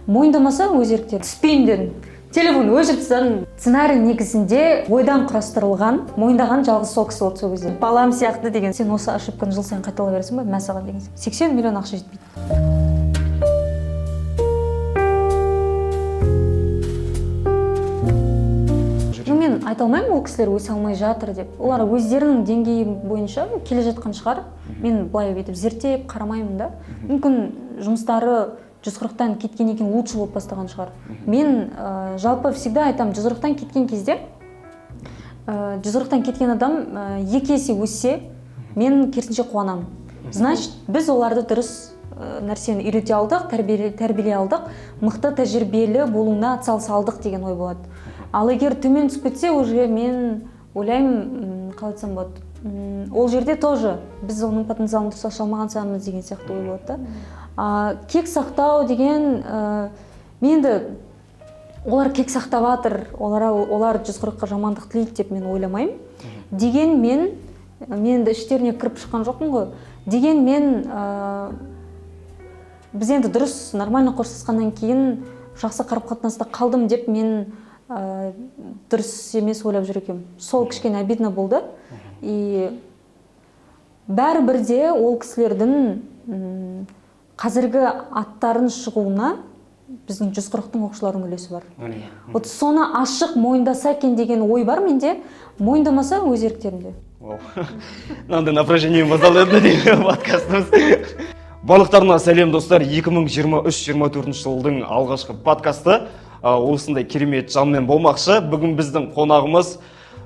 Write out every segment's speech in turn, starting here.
мойындамаса өз еріктері түспеймін дедім. Телефон өшіріп тастадым. Сценарий негізінде ойдан құрастырылған, мойындаған жалғыз сол кісі болды сол кезде. Балам сияқты деген. Сен осы ошибканы жыл сайын қайталай бересің ба? Мәсаған деген. 80 миллион ақша жетпейді. Мен айта алмаймын, ол кісілер өсе алмай жатыр деп. Олар өздерінің деңгейі бойынша келе жатқан шығар. Мен былай етіп зерттеп қарамаймын да. Мүмкін жұмыстары 140-тан кеткен екен лучше болып бастаған шығар. Мен жалпы всегда айтам, 140-тан кеткен кезде 140-тан кеткен адам 2 есе өссе, мен керісінше қуанамын. Значит, біз оларды дұрыс нәрсені үйрете алдық, тәрбиелей алдық, мықты тәжірибелі болуына атсалыса алдық деген ой болады. Ал егер төмен түсіп кетсе, уже мен ойлаймын, қалай айтсам болады. Ол жерде тоже біз оның потенциалын дұрыс аша алмаған шығармыз деген сияқты ой болады да. Кек сақтау деген, менді олар кек сақтап жатыр, олар 140-қа жамандық тілейді деп мен ойламаймын. Деген мен енді іштеріне кіріп шыққан жоқпын ғой. Деген мен біз енді дұрыс нормально қоршасқаннан кейін жақсы қарым-қатынаста қалдым деп мен дұрыс емес ойлап жүр екенмін. Сол кішкене обидно болды. И бәрібірде ол кісілердің қазіргі аттарын шығуына біздің 140-тың оқушыларының үлесі бар. Вот соны ашық мойындаса екен деген ой бар менде, мойындамаса өз еріктерінде. Мынандай напряжение басталды деген подкастымыз. Барлықтарына сәлем достар, 2023-24 жылдың алғашқы подкасты осындай керемет жанмен болмақшы. Бүгін біздің қонағымыз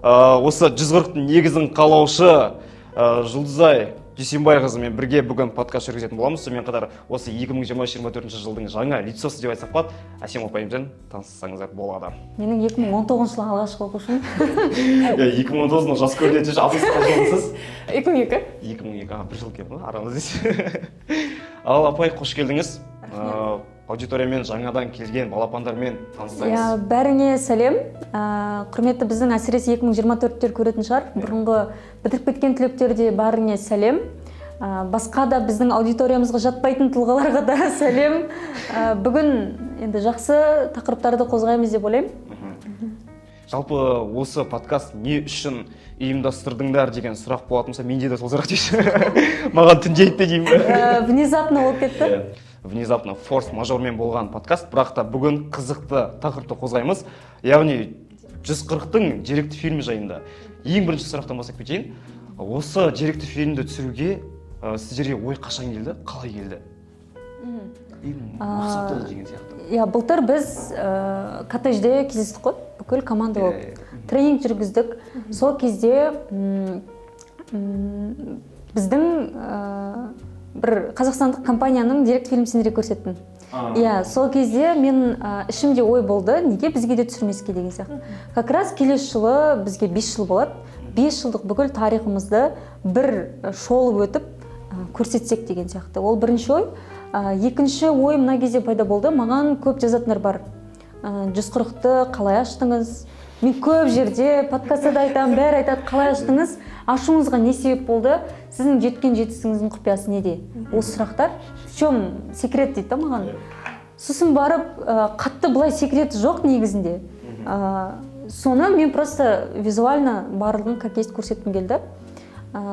осы 140-тың негізін қалаушы Жұлдызай Дүйсенбайқызымен бірге бүгін подкаст жүргізетін боламыз. Сонымен қатар осы 2023-24 жылдың жаңа лицосы деп айтсақ болады. Әсем апайымызбен таныссаңыздар болады. Менің 2019 жылы алғашқы оқушым. 2019-ның жас көрінетін апайсыз жылысыз. 2002. 2002, бір жыл келді ма арамыз десе. Ал апай, қош келдіңіз. Аудиториямен жаңадан келген балапандармен таныссаңыз. Бәріңе сәлем. Құрметті біздің әсіресе 2024-тер көретін шығар. Бұрынғы бітіріп кеткен түлектерде бәріңе сәлем. Басқа да біздің аудиториямызға жатпайтын тұлғаларға да сәлем. Бүгін енді жақсы тақырыптарды қозғаймыз деп ойлаймын. Жалпы осы подкаст не үшін ұйымдастырдыңдар деген сұрақ болатын болса, менде де сол сұрақ дейсің. Маған түнде айтты деймін. Внезапно болып кетті. Внезапно форс-мажормен болған подкаст, бірақ та бүгін қызықты тақырыпты қозғаймыз. Яғни 140-тың деректі фильмі жайында. Ең бірінші сұрақтан бастап кетейін. Осы деректі фильмді түсіруге сіздерге ой қашан келді, қалай келді? Мақсаты деген сияқты. Былтыр біз коттеджде кездестік қой, бүкіл команда болып. Тренинг жүргіздік. Сол кезде біздің бір қазақстандық компанияның деректі фильмсінде көрсеттім. Сол кезде мен ішімде ой болды, неге бізге де түсірмеске деген сияқты. Как раз келесі жылы бізге 5 жыл болады. 5 жылдық бүкіл тарихымызды бір шолып өтіп көрсетсек деген сияқты. Ол бірінші ой. Екінші ой мына кезде пайда болды. Маған көп жазатындар бар. 140-ты қалай аштыңыз? Мен көп жерде подкастта да айтамын, бәрі айтады, қалай аштыңыз? Ашуыңызға не себеп болды? Сіздің жеткен жетістігіңіздің құпиясы неде? Осы сұрақтар. В чем секрет дейді маған. Сосын барып, қатты былай секрет жоқ негізінде. Соны мен просто визуально барлығын как есть көрсеткім келді.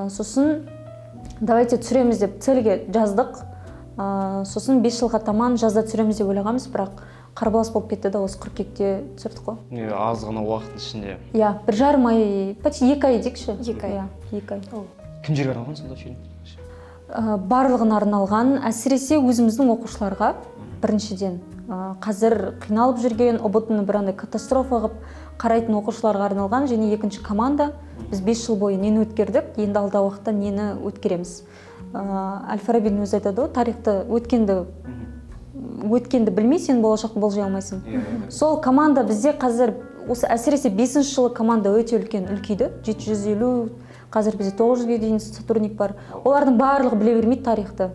Сосын давайте түсіреміз деп цельге жаздық. Сосын 5 жылға таман жазда түсіреміз деп ойлағанбыз, бірақ қарбалас болып кетті да, осы қыркүйекте түсірдік қой. Аз ғана уақыттың ішінде. 1,5 ай, почти 2 ай дейікші. 2 ай. Кімдерге арналған сонда фильм? Барлығына арналған, әсіресе өзіміздің оқушыларға біріншіден. Қазір қиналып жүрген, ұбытыны бір андай катастрофа қылып қарайтын оқушыларға арналған, және екінші команда. Біз 5 жыл бойы нені өткердік, енді алда уақытта нені өткереміз. Әл-Фарабидің өзі айтады ғой, тарихты өткенді білмей, сен болашақты болжай алмайсың. Сол команда бізде қазір, осы әсіресе 5-ші жылы команда өте үлкейді. 750, қазір бізде 900-ге дейін сотрудник бар. Олардың барлығы біле бермейді тарихты.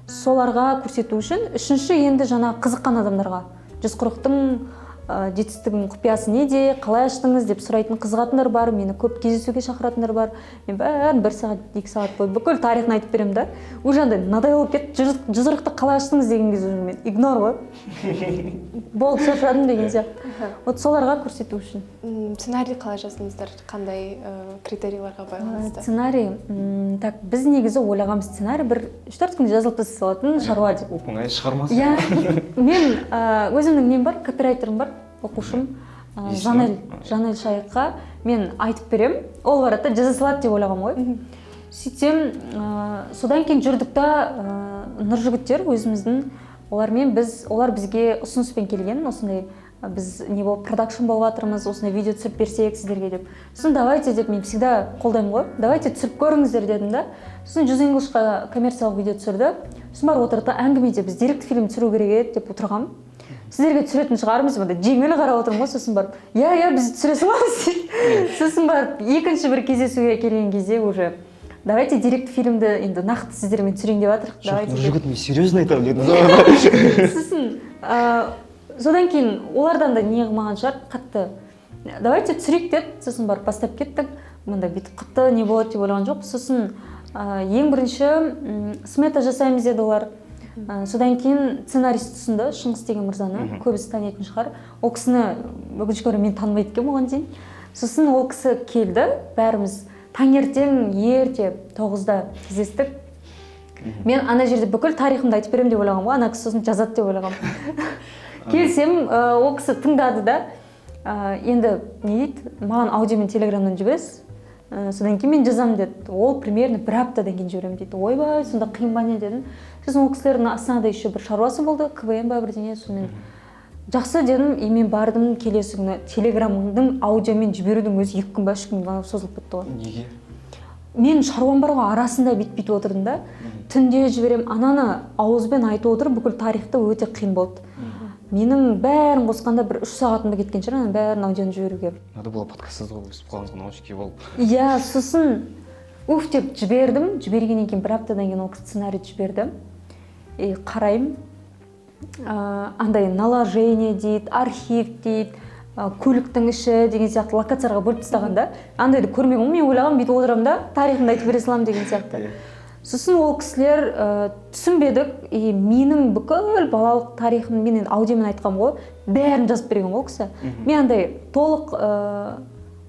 Соларға көрсету үшін. Үшінші енді жаңа қызыққан адамдарға. 140-тың жетістігің құпиясы неде, қалай аштыңыз деп сұрайтын қызығатындар бар, мені көп кездесуге шақыратындар бар. Мен бәрін 1 сағат, 2 сағат бойы бүкіл тарихын айтып беремін да. Уже андай мынадай болып кетті, жүзірікті қалай аштыңыз деген кезде уже мен игнор ғой. Болды, шаршадым деген сияқты. Вот соларға көрсету үшін. Сценарий қалай жаздыңыздар? Қандай критерийларға байланысты? Сценарий, так, біз негізі ойлағанбыз сценарий бір 3-4 күнде жазылып тастай салатын шаруа деп. Оңай шығармасы. Иә, мен өзімнің нем бар, копирайтерім бар, оқушым, Жанель Шайыққа мен айтып берем, ол барады да жаза салады деп ойлағам ғой. Сөйтсем, содан кейін жүрдік та Нұржігіттер өзіміздің, олар бізге ұсыныспен келген, осындай біз не болып продакшн болып жатырмыз, осындай видео түсіріп берсек сіздерге деп. Сосын давайте деп мен всегда қолдаймын ғой. Давайте түсіріп көріңіздер дедім да. Сосын 100 Englishқа коммерциялық видео түсірді. Сосын бар отырды әңгімеде біз директ фильм түсіру керек еді деп отырғам. Сіздерге түсіретін шығармыз мында жеңіл қарап отырмын ғой. Сосын барып, иә, біз түсіре саламыз. Сосын барып екінші бір кездесуге келген кезде уже давайте директ фильмді енді нақты сіздермен түсірейін деп жатырмық. Жоқ, Нұржігіт, мен серьезно айтамын дедім. Сосын содан кейін олардан да не қылмаған шығар, қатты давайте түсірейік деді. Сосын барып бастап кеттік. Мында бүйтіп қатты не болады деп ойлаған жоқ. Сосын ең бірінші смета жасаймыз деді олар. Содан кейін сценарист ұсынды, Шыңғыс деген мырзаны, көбісі танитын шығар. Ол кісіні өкінішке орай мен танымайды екенмін оған дейін. Сосын ол кісі келді, бәріміз таңертең ерте 9-да кездестік. Мен ана жерде бүкіл тарихымды айтып беремін деп ойлағам ғой, ана кісі сосын жазады деп ойлағам. Келсем, ол кісі тыңдады да, енді не дейді, маған аудиомен телеграмнан жібересіз, содан кейін мен жазамын деді. Ол примерно 1 аптадан кейін жіберемін дейді. Ойбай, сонда қиын ба не дедім. Сосын ол кісілердің Астанада еще бір шаруасы болды, КВМ ба бірдеңе, сонымен жақсы дедім, и мен бардым. Келесі күні телеграмның аудиомен жіберудің өзі 2 күн ба 3 күн созылып кетті ғой. Неге? Мен шаруам бар ғой, арасында бүйтіп отырдым да. Түнде жіберем, ананы ауызбен айтып отырып бүкіл тарихты өте қиын болды. Менің бәрін қосқанда бір 3 сағатымда кеткен шығар, анан бәрін аудионы жіберуге. Надо было подкастсыз ғой, өстіп қалғанға наушники болып. Иә, сосын уф деп жібердім. Жібергеннен кейін 1 аптадан кейін ол сценарийді жіберді. И қараймын, андай наложение дейді, архив дейді, көліктің іші деген сияқты локацияларға бөліп тастағанда, андайды көрмеген, мен ойлағам бүйтіп отырамын да, тарихымды айтып бере саламын деген сияқты. Сосын ол кісілер түсінбедік, и менің бүкіл балалық тарихын мен енді аудиомен айтқам ғой, бәрін жазып берген ол кісі. Мен андай толық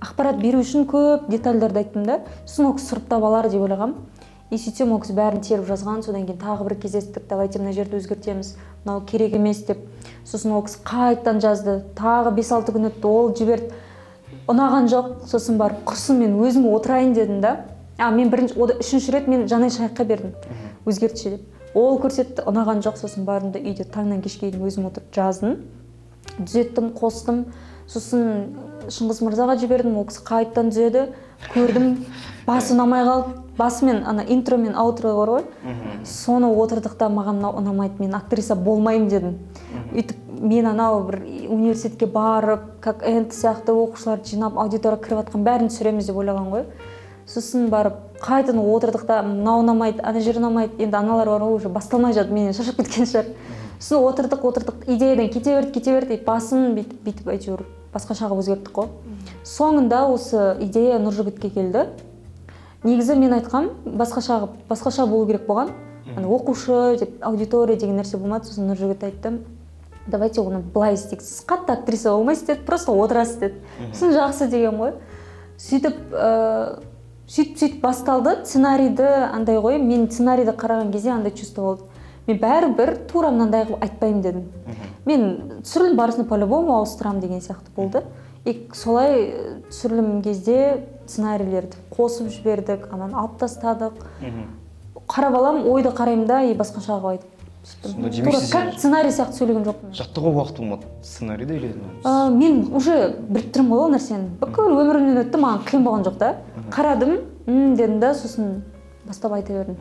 ақпарат беру үшін көп детальдарды айттым да. Сосын ол кісі сұрыптап алар деп ойлағам. И сөйтсем ол кісі бәрін теріп жазған, содан кейін тағы бір кездестік, давайте мына жерді өзгертеміз, мынау керек емес деп. Сосын ол кісі қайтадан жазды, тағы 5-6 күн өтті, ол жіберді. Ұнаған жоқ, сосын барып құрсын мен өзім отырайын дедім да. Мен үшінші рет мен Жанель Шайыққа бердім, өзгертші деп. Ол көрсетті, ұнаған жоқ, сосын бардым да үйде таңнан кешке дейін өзім отырып жаздым, түзеттім, қостым. Сосын Шыңғыс мырзаға жібердім, ол кісі қайтадан түзеді, көрдім, басы ұнамай қалды. Басымен ана интро мен аутро бар ғой, соны отырдық та маған ұнамайды, мен актриса болмаймын дедім. Үйтіп мен анау бір университетке барып, как энд сияқты оқушыларды жинап, аудитория кіріп атқан бәрін түсіреміз деп ойлаған ғой. Сосын барып қайтадан отырдық та мынау ұнамайды, ана жер ұнамайды, енді аналар бар ғой, уже басталмай жатыр, менен шаршап кеткен шығар. Сосын отырдық, идеядан кете берді, басын бүйтіп әйтеуір басқашаға өзгерттік қой. Соңында осы идея Нұржігітке келді. Негізі мен айтқам, басқаша болу керек болған. Оқушы деп, аудитория деген нәрсе болмады. Сосын Нұржігіт айтты, давайте оны былай істейік. Сіз қатты актриса болмайсыз деді, просто отырасыз деді. Сосын жақсы деген ғой. Сөйтіп басталды. Сценарийді андай ғой, мен сценарийді қараған кезде андай чувство болды. Мен бәрібір тура мынандай қылып айтпаймын дедім. Мен түсірілім барысында по-любому ауыстырам деген сияқты болды. И солай түсірілім кезде сценарийлерді қосып жібердік, анан алып тастадық. Қарап алам, ойды қараймын да, и басқаша қылып айтып. Тура как сценарий сияқты сөйлеген жоқпын. Жаттығу уақыт болмады, сценарийді үйреніп. Мен уже біліп ол нәрсені. Бүкіл өмірімнен өтті, маған қиын болған жоқ та. Қарадым, дедім да, сосын бастап айта бердім.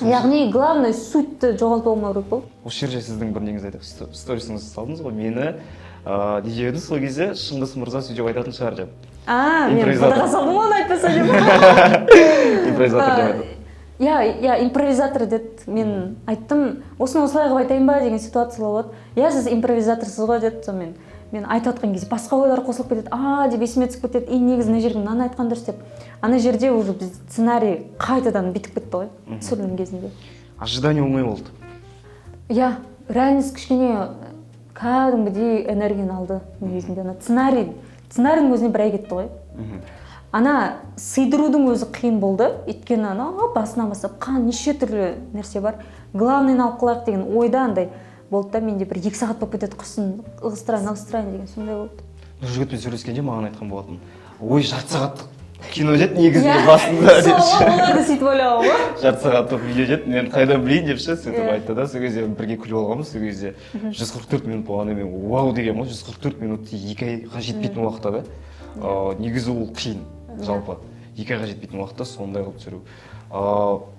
Яғни главное сутьті жоғалтып алмау керек болды. Осы жерде сіздің бір неңіз айтып, сторисіңізді салдыңыз ғой, мені не едіңіз сол кезде Шыңғыс мырза сөйтіп айтатын шығар деп. Мен фотоға салдым оны айтпаса деп. Импровизатор деп айтады. Иә, импровизатор деді. мен айттым осыны осылай қылып айтайын ба деген ситуациялар болады. Иә сіз импровизаторсыз ғой деді. Сонымен мен айтып отқан кезде басқа ойлар қосылып кетеді. Деп есіме түсіп кетеді. Негізі мына жерге мынаны айтқан дұрыс деп. Ана жерде уже біз сценарий қайтадан бітіп кетті ғой түсірілім кезінде. Ожидание оңай болды. Иә, реальность кішкене кәдімгідей энергияны алды негізінде. Ана сценарийдің өзіне бір ай кетті ғой. Ана сыйдырудың өзі қиын болды. Өйткені ана басынан бастап неше түрлі нәрсе бар. Главныйын алып қалайық деген ойда андай болды да, менде бір 2 сағат болып кетеді, құрсын ығыстырайын деген сондай болды. Нұржігітпен сөйлескенде маған айтқан болатын. Ой, жарты сағаттық кино деді негізінде басында депші. Оларды сөйтіп ойлауы ғой. Жарты сағаттық видео деді, мен қайдан білейін депші, сөйтіп айтты да. Сол кезде бірге күліп алғанбыз, сол кезде 144 минут болғанда мен вау деген ғой, 144 минут 2 айға жетпейтін уақытта да. Негізі ол қиын жалпы. 2 айға жетпейтін уақытта сондай қылып түсіру.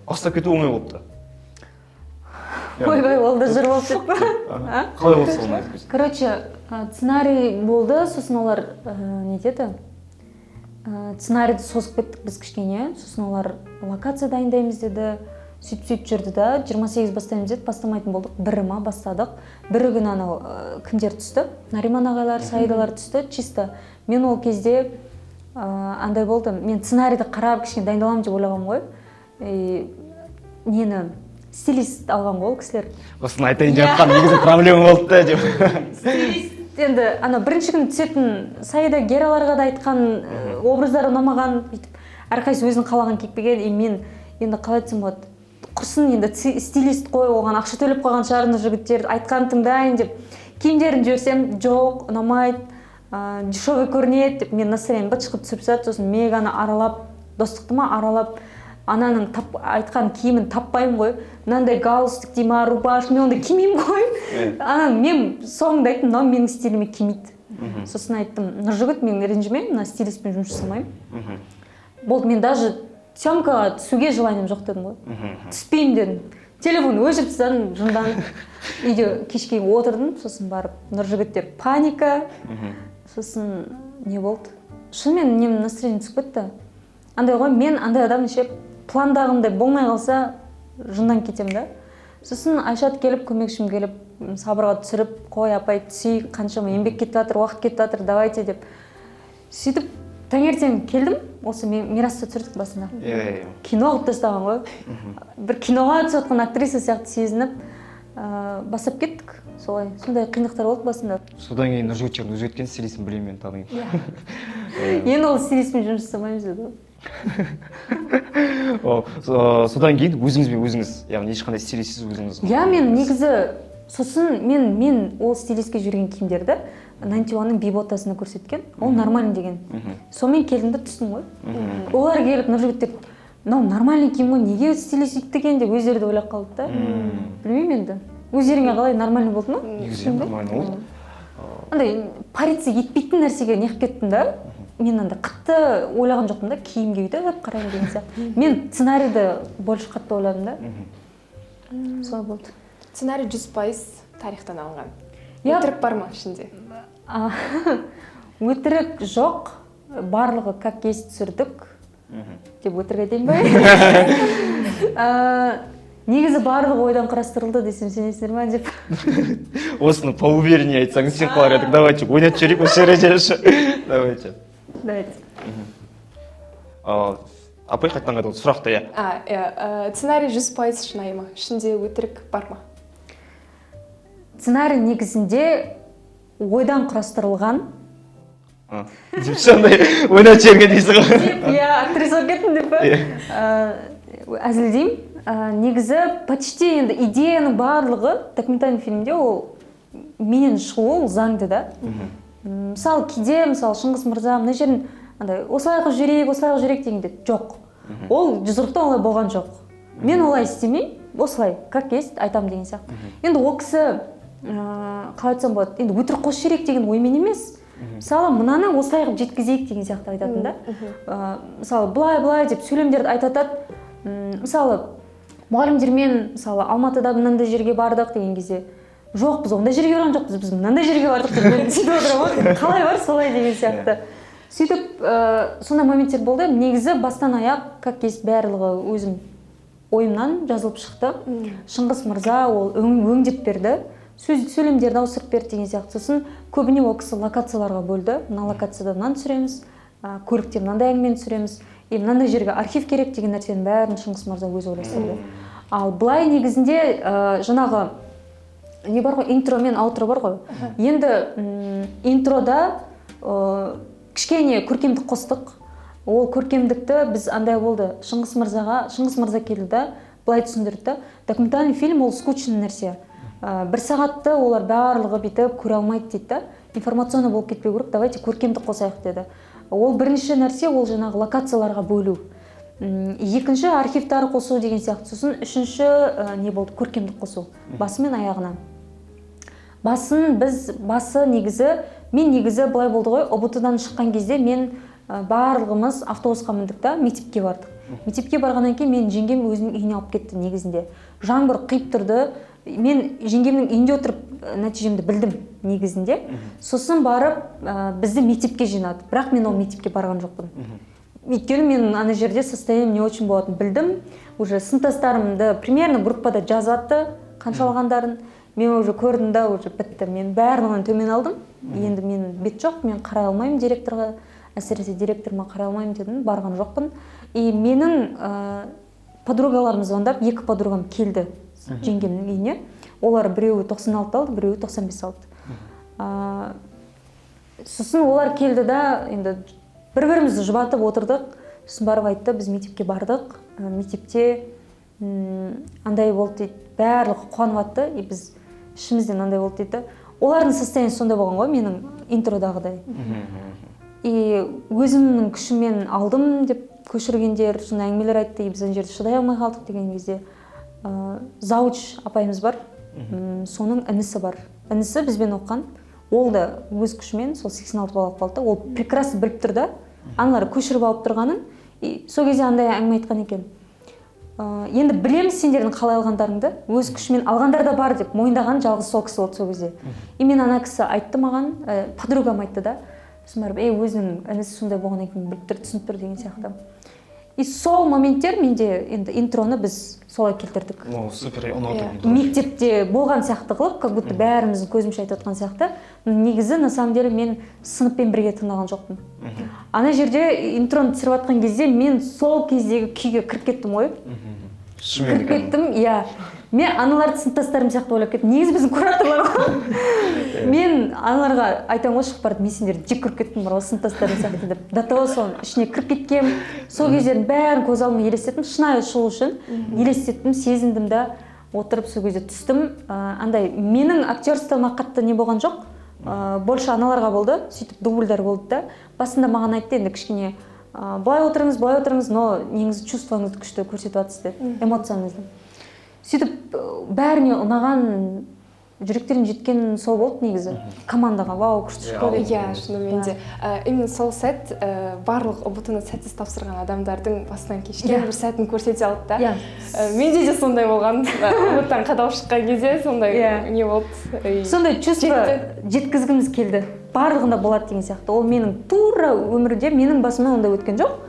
Бастап кету оңай болыпты. Ойбай, ол да жыр болып кетті. Қалай болды соны айтып кетсін? Короче, сценарий болды, сосын олар не деді? Сценарийді созып кеттік біз кішкене, сосын олар локация дайындаймыз деді, сөйтіп жүрді да, 28 бастаймыз деді, бастамайтын болдық, бірі ма бастадық. Бірі күні анау кімдер түсті? Нариман ағайлар, Саидалар түсті, чисто. Мен ол кезде андай болдым, мен сценарийді қарап кішкене дайындаламын деп ойлағам ғой. Нені стилист алған ғой кісілер. Осыны айтайын деп жатқан негізі проблема болды да деп. Стилист енді ана бірінші күні түсетін Саида Гераларға да айтқан образдары ұнамаған, бүйтіп әрқайсысы өзінің қалаған кейіпкерге, мен енді қалай айтсам болады, құрсын енді стилист қой, оған ақша төлеп қойған шығар жігіттер, айтқанын тыңдайын деп киімдерін жөрсем жоқ, ұнамайды, дешевый көрінеді деп мен настроением быт шығып түсіріп тастады. Сосын Меганы аралап, достықты ма аралап, ананың айтқан киімін таппаймын ғой, мынандай галстук дей ма, рубашка, мен онда кимеймін ғой. Мен соңында айттым, мынау менің стиліме кимейді. Сосын айттым, Нұржігіт, мен ренжімеймін, мына стилистпен жұмыс жасамаймын. Болды, мен даже съемкаға түсуге желанием жоқ дедім ғой. Түспеймін дедім. Телефон өшіріп тастадым, жынданып. Үйде кешке отырдым, сосын барып Нұржігіттер паника. Сосын не болды? Шынымен немнің настроением түсіп кетті. Андай ғой, мен андай адам пландағымдай болмай қалса жындан кетем да. Сосын Айшат келіп, көмекшім келіп, сабырға түсіріп, қой апай түсейік, қаншама еңбек кетіп жатыр, уақыт кетіп жатыр, давайте деп. Сөйтіп таңертең келдім, осы Мирасты түсірдік басында. Кино қылып тастаған ғой. Бір киноға түсіп жатқан актриса сияқты сезініп, басып кеттік. Солай, сондай қиындықтар болды басында. Содан кейін Нұржігіттердің өзі өткен стилистін білемін мен таныйын. Енді ол стилистпен жұмыс жасамаймыз деді. Содан кейін өзіңізбен өзіңіз, яғни ешқандай стилистсіз өзіңіз. Иә, мен негізі сосын мен ол стилистке жүрген киімдерді 91-ның биботасына көрсеткен, ол нормальный деген. Сонымен келдім де түстім ғой. Олар келіп Нұржігіттер, мынау нормальный киім ғой, неге стилист өйтті екен деп өздері де ойлап қалды да. Білмеймін енді. Өздеріңе қалай нормальный болды ма? Негізі нормальный болды. Андай полиция етпейтін нәрсеге неғып кеттім да. Мен андай қатты ойлаған жоқпын да, киімге өйтіп қараймын деген сияқты. Мен сценарийді больше қатты ойладым да. Солай болды. Сценарий 100% тарихтан алынған. Өтірік бар ма ішінде? Өтірік жоқ, барлығы как есть түсірдік деп өтірік айтайын ба? Негізі барлығы ойдан қарастырылды десем сенесіңдер ма деп. Осыны поувереннее айтсаңыз, сен қалар едік, давайте ойнатып жіберейік осы жерде. Давайте. Апай қайтадан қайталды сұрақты, иә. Сценарий 100% шынайы ма? Ішінде өтірік бар ма? Сценарий негізінде ойдан құрастырылған. Деп сондай ойнатып жіберген дейсің ғой. Иә, актриса болып кеттім деп па? Әзілдеймін. Негізі почти енді идеяның барлығы документальный фильмде ол менен шығуы ол заңды да. Мысалы кейде, Шыңғыс мырза мына жерін осылайға жүрейік дегенде жоқ. Ол 100%-тан олай болған жоқ. Мен олай істемеймін, осылай, как есть айтам деген сияқты. Енді ол кісі қалай айтсам болады, енді өтірік қосып жіберейік деген оймен емес. Мысалы мынаны осылай қылып жеткізейік деген сияқты айтатын да. Мысалы былай деп сөйлемдерді айтатады. Мысалы мұғалімдермен мысалы Алматыда мынандай жерге бардық деген кезде жоқ, біз ондай жерге барған жоқпыз, біз мынандай жерге бардық деп мен сөйтіп отырамын. Қалай бар солай деген сияқты. Сөйтіп сондай моменттер болды. Негізі бастан аяқ как есть барлығы өзім ойымнан жазылып шықты. Шыңғыс мырза ол өңдеп берді, сөйлемдерді ауыстырып берді деген сияқты. Сосын көбіне ол кісі локацияларға бөлді. Мына локацияда мынаны түсіреміз, көлікте мынандай әңгімені түсіреміз, мынандай жерге архив керек деген нәрсенің бәрін Шыңғыс мырза өзі ойластырды. Ал былай негізінде жаңағы не бар ғой, интро мен аутро бар ғой. Енді интрода кішкене көркемдік қостық. Ол көркемдікті біз андай болды, Шыңғыс мырза келді да, былай түсіндірді. Документальный фильм ол скучный нәрсе. Бір сағатты олар барлығы бүйтіп көре алмайды дейді. Информационный болып кетпеу керек, давайте көркемдік қосайық деді. Ол бірінші нәрсе, ол жаңағы локацияларға бөлу. Екінші архивтары қосу деген сияқты. Сосын үшінші не болды, көркемдік қосу. Басы мен аяғына. Басы негізі, мен негізі былай болды ғой, ОБТ-дан шыққан кезде мен барлығымыз автобусқа міндік та, мектепке бардық. Мектепке барғаннан кейін мен жеңгем өзінің үйіне алып кетті негізінде. Жаңбыр қиып тұрды. Мен жеңгемнің үйінде отырып нәтижемді білдім негізінде. Сосын барып бізді мектепке жинады. Бірақ мен ол мектепке барған жоқпын. Өйткені мен ана жерде состоянием не очень болатын білдім. Уже сыныптастарымды примерно группада жазатты, қаншалағандарын. Мен уже көрдім да, уже бітті. Мен барлығын төмен алдым. Енді мен бет жоқ, мен қарай алмаймын директорға. Әсіресе директорыма қарай алмаймын дедім, барған жоқпын. И менің подругаларым звондап, екі подругам келді жеңгемнің үйіне. Олар біреуі 96 алды, біреуі 95 алды. Сосын олар келді да, енді бір-бірімізді жұбатып отырдық. Сосын барып айтты, біз мектепке бардық. Мектепте андай болды дейді, барлығы қуанып атты. И біз ішімізден андай болды дейді. Олардың состояниесі сондай болған ғой, менің интродағыдай. И өзімнің күшіммен алдым деп көшіргендер, сондай әңгімелер айтты. Біз ана жерде шыдай алмай қалдық деген кезде. Зауч апайымыз бар, соның інісі бар. Інісі бізбен оққан. Ол да өз күшімен сол 86 бал алып қалды. Ол прекрасно біліп тұрды. Аналар көшіріп алып тұрғанын. И сол кезде андай әңгіме айтқан екен. Енді білеміз сендердің қалай алғандарыңды, өз күшімен алғандар да бар деп мойындаған жалғыз сол кісі болды сол кезде. И мен ана кісі айтты маған, подругам айтты да. Сосын барып, өзінің інісі сондай болғаннан кейін біліп тұр, түсініп тұр деген сияқты. И сол моменттер менде енді интроны біз солай келтірдік. Супер, ұнатып. Мектепте болған сияқты қылып, как будто бәріміздің көзімше айтып отқан сияқты. Негізі, на самом деле, мен сыныппен бірге тыңдаған жоқпын. Ана жерде интроны түсіріп жатқан кезде мен сол кездегі күйге кіріп кеттім ғой. Кіріп кеттім, иә. Мен аналарды сыныптастарым сияқты ойлап кеттім. Негізі біздің кураторлар ғой. Мен аналарға айтамын ғой, шығып барды, мен сендерді жек көріп кеттім бар, сыныптастарым сияқты деп. До того соның ішіне кіріп кеткем. Сол кездердің бәрін көз алдыма елестеттім. Шынайы шығу үшін елестеттім, сезіндім да, отырып сол кезде түстім. Андай менің актерствома қатты не болған жоқ. Больше аналарға болды, сөйтіп дубльдар болды да. Басында маған айтты, енді кішкене былай отырыңыз, но неңіз чувствоңызды күшті көрсетіп жатсыз деді, эмоцияңызды. Сөйтіп бәріне ұнаған, жүректерін жеткен сол болды негізі. Командаға, вау, күшті шықты. Иә, шынымен де. Именно сол сәт барлық ұбт-ны сәтсіз тапсырған адамдардың басынан кешкен бір сәтін көрсете алды да. Менде де сондай болған. Ұбт-тан қадалып шыққан кезде сондай не болды. Сондай чувство жеткізгіміз келді. Барлығында болады деген сияқты. Ол менің тура өмірде менің басымнан ондай өткен жоқ.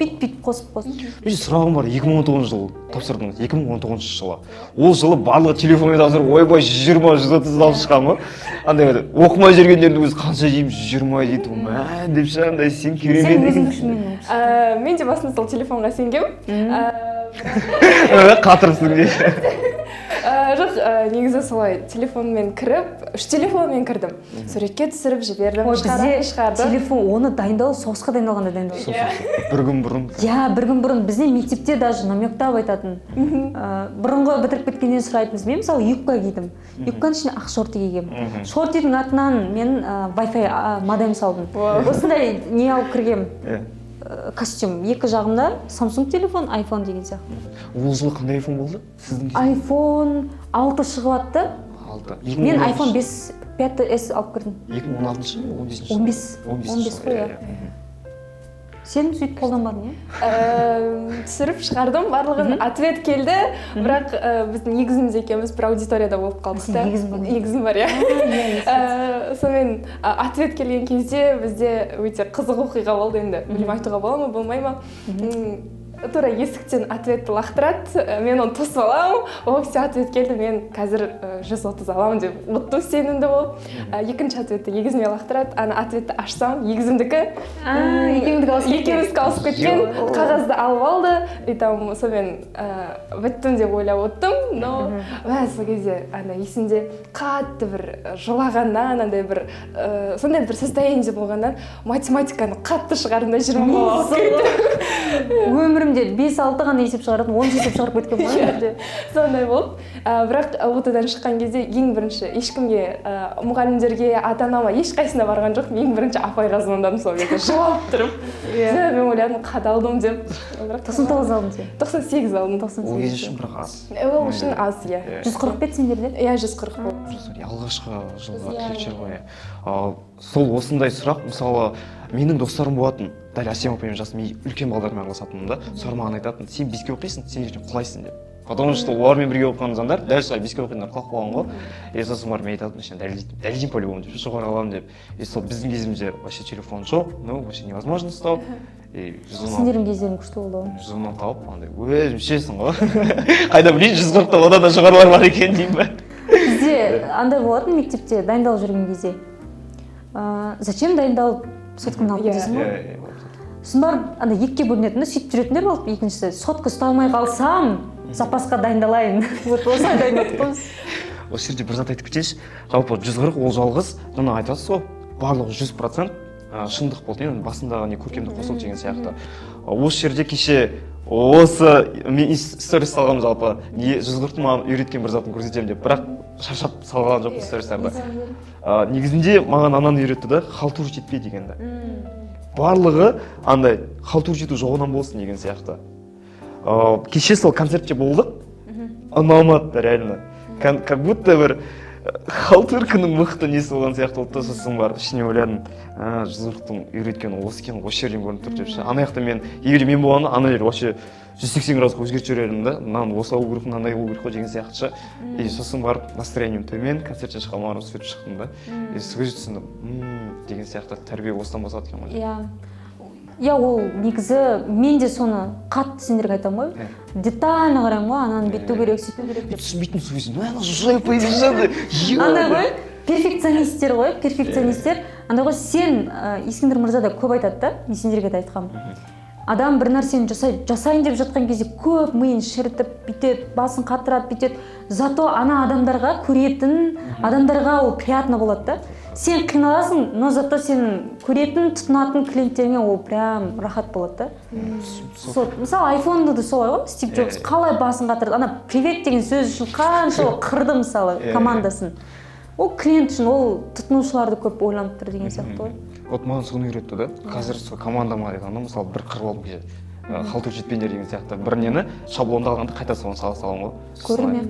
Бит-бит қосып. Сұрағым бар, 2019 жыл тапсырдыңыз, 2019 жылы. Ол жылы барлығы телефонмен тапсырып, ойбай 20-130 алып шыққан ғой. Андай оқымай жүргендердің өзі қанша деймін, 20 дейді, мән деп андай сен керемет. Сен өзің күшімен. Мен де басында сол телефонға сенгем. Қатырсың дейді. Жоқ, негізі солай телефонмен кіріп, 3 телефонмен кірдім. Суретке түсіріп жібердім, шығардым. Телефон оны дайындау, соғысқа дайындалғанда дайындау. Бір күн бұрын. Иә, бір күн бұрын. Бізде мектепте даже намектап айтатын. Бұрынғы бітіріп кеткеннен сұрайтынбыз. Мен мысалы юбка кидім. Юбканың ішіне ақ шорты кигем. Шортидің артынан мен Wi-Fi модем салдым. Осындай не алып кіргем. Костюм. Екі жағымда Samsung телефон, iPhone деген сияқты. Ол жылы қандай iPhone болды? iPhone 6 шығып атты. 6. Мен iPhone 5S алып кірдім. 2016 15. 15 қой, иә. Сен сөйтіп қолданбадың, иә? Түсіріп шығардым, барлығын ответ келді, бірақ біздің егізіміз екеуміз бір аудиторияда болып қалдық та. Егізім бар, иә. Сонымен ответ келген кезде бізде өте қызық оқиға болды енді. Білім айтуға бола ма, болмай ма? тура есіктен ответті лақтырады, мен оны тосып аламын, ол кісі ответ келді, мен қазір 130 аламын деп ұтты сенімді болып. Екінші ответті егізіме лақтырады, ана ответті ашсам, егізімдікі. Екеуміздікі ауысып кеткен, қағазды алып алды, и там сонымен біттім деп ойлап отырдым, но сол кезде есімде қатты бір жылағаннан, андай бір сондай бір состояние болғаннан математиканы қатты шығардым да 20 болып кетті. Өмірімде 5-6 ғана есеп шығаратын, 10 есеп шығарып кеткен ғой. Сондай болып, бірақ ұбт-дан шыққан кезде ең бірінші ешкімге, мұғалімдерге, ата-анама ешқайсысына барған жоқ, ең бірінші апайға звондадым сол кезде жылап тұрып. Мен ойладым, қадалдым деп. 99 алдым сен. 98 алдым. Ол кез үшін бірақ аз. Ол үшін аз, иә. 140 бет сендерде? Иә, 140 болды. Алғашқы жылғы лекчер ғой. Сол осындай сұрақ, мысалы, менің достарым болатын. Дәл Асем апаймен жасым үлкен балдармен араласатынмын да. Солар маған айтатын, сен беске оқисың, сен ертең құлайсың деп. Потому что олармен бірге оқыған адамдар дәл солай беске оқитындар құлап қалған ғой. И сосын олар мен айтатын, сен дәлелдеймін по-любому деп, жоғары аламын деп. И сол біздің кезімізде вообще телефон жоқ, ну вообще невозможно стал. И сендердің кездерің күшті болды ғой. 110-нан тауып, андай өзім шешесің ғой. Қайда білейін 140-та одан да жоғарылар бар екен деймін ба. Бізде андай болатын мектепте дайындалып жүрген кезде. Зачем дайындалып сотканы алып кетесің ғой? Сосын барып, андай екіге бөлінетін де сөйтіп жүретіндер болып, екіншісі сотка ұсталмай қалсам, запасқа дайындалайын. Вот осылай дайындадық қой біз. Осы жерде бір зат айтып кетейінші, жалпы 140 ол жалғыз, жаңа айтасыз ғой, барлығы 100% шындық болды, енді басындағы не көркемдік қосылып деген сияқты. Осы жерде кеше осы мен сторис салғам жалпы, 140 маған үйреткен бір затын көрсетемін деп, бірақ шаршап салған жоқ стористарды. Негізінде маған ананы үйретті да, халтура жетпей дегенді. Барлығы андай халтура жету жоғынан болсын деген сияқты. Кеше сол концертте болдық, ұнамады реально. Как будто бір халтурканың мықты несі болған сияқты болды. Сосын бар, ішіне ойладым, 140-тың үйреткен осы екен, осы жерден көрініп тұр деп ше. Ана жақта мен, егер мен болғанда, ана жер вообще 180 градусқа өзгертіп жіберермін да, мынаны осы алу керек, мынандай болу керек қой деген сияқты ше. И сосын барып настроением төмен, концерттен шыққан маған сөйтіп шықтым да. И сол кезде түсіндім, деген сияқты тәрбие осыдан басталады екен ғой. Иә, ол негізі мен де соны қатты сендерге айтамын ғой. Детально қараймын ғой, ананы бүйту керек, сөйту керек деп. Түсінбейтін сөзін, ана жай поебежады. Андай ғой, перфекционисттер ғой, перфекционисттер. Андай ғой, сен Ескендір мырза да көп айтады да, мен сендерге де айтқам. Адам бір нәрсені жасайын деп жатқан кезде көп миын шірітіп, бүйтеді, басын қатырады, бүйтеді. Зато ана адамдарға көретін, адамдарға ол приятно болады да. Сен қиналасың, но зато сен көретін, тұтынатын клиенттеріңе ол прям рахат болады да. Мысалы, айфонды да солай ғой, Стив Джобс қалай басын қатырды, ана привет деген сөз үшін қанша қырды мысалы командасын. Ол клиент үшін, ол тұтынушыларды көп ойланып тұр деген сияқты ғой. Вот маған соны үйретті да. Қазір сол командама айтқанда, мысалы бір қырып алып кеше халтура жетпеңдер деген сияқты бір нені шаблонды алғанда қайта соны сала саламын ғой. Көрме.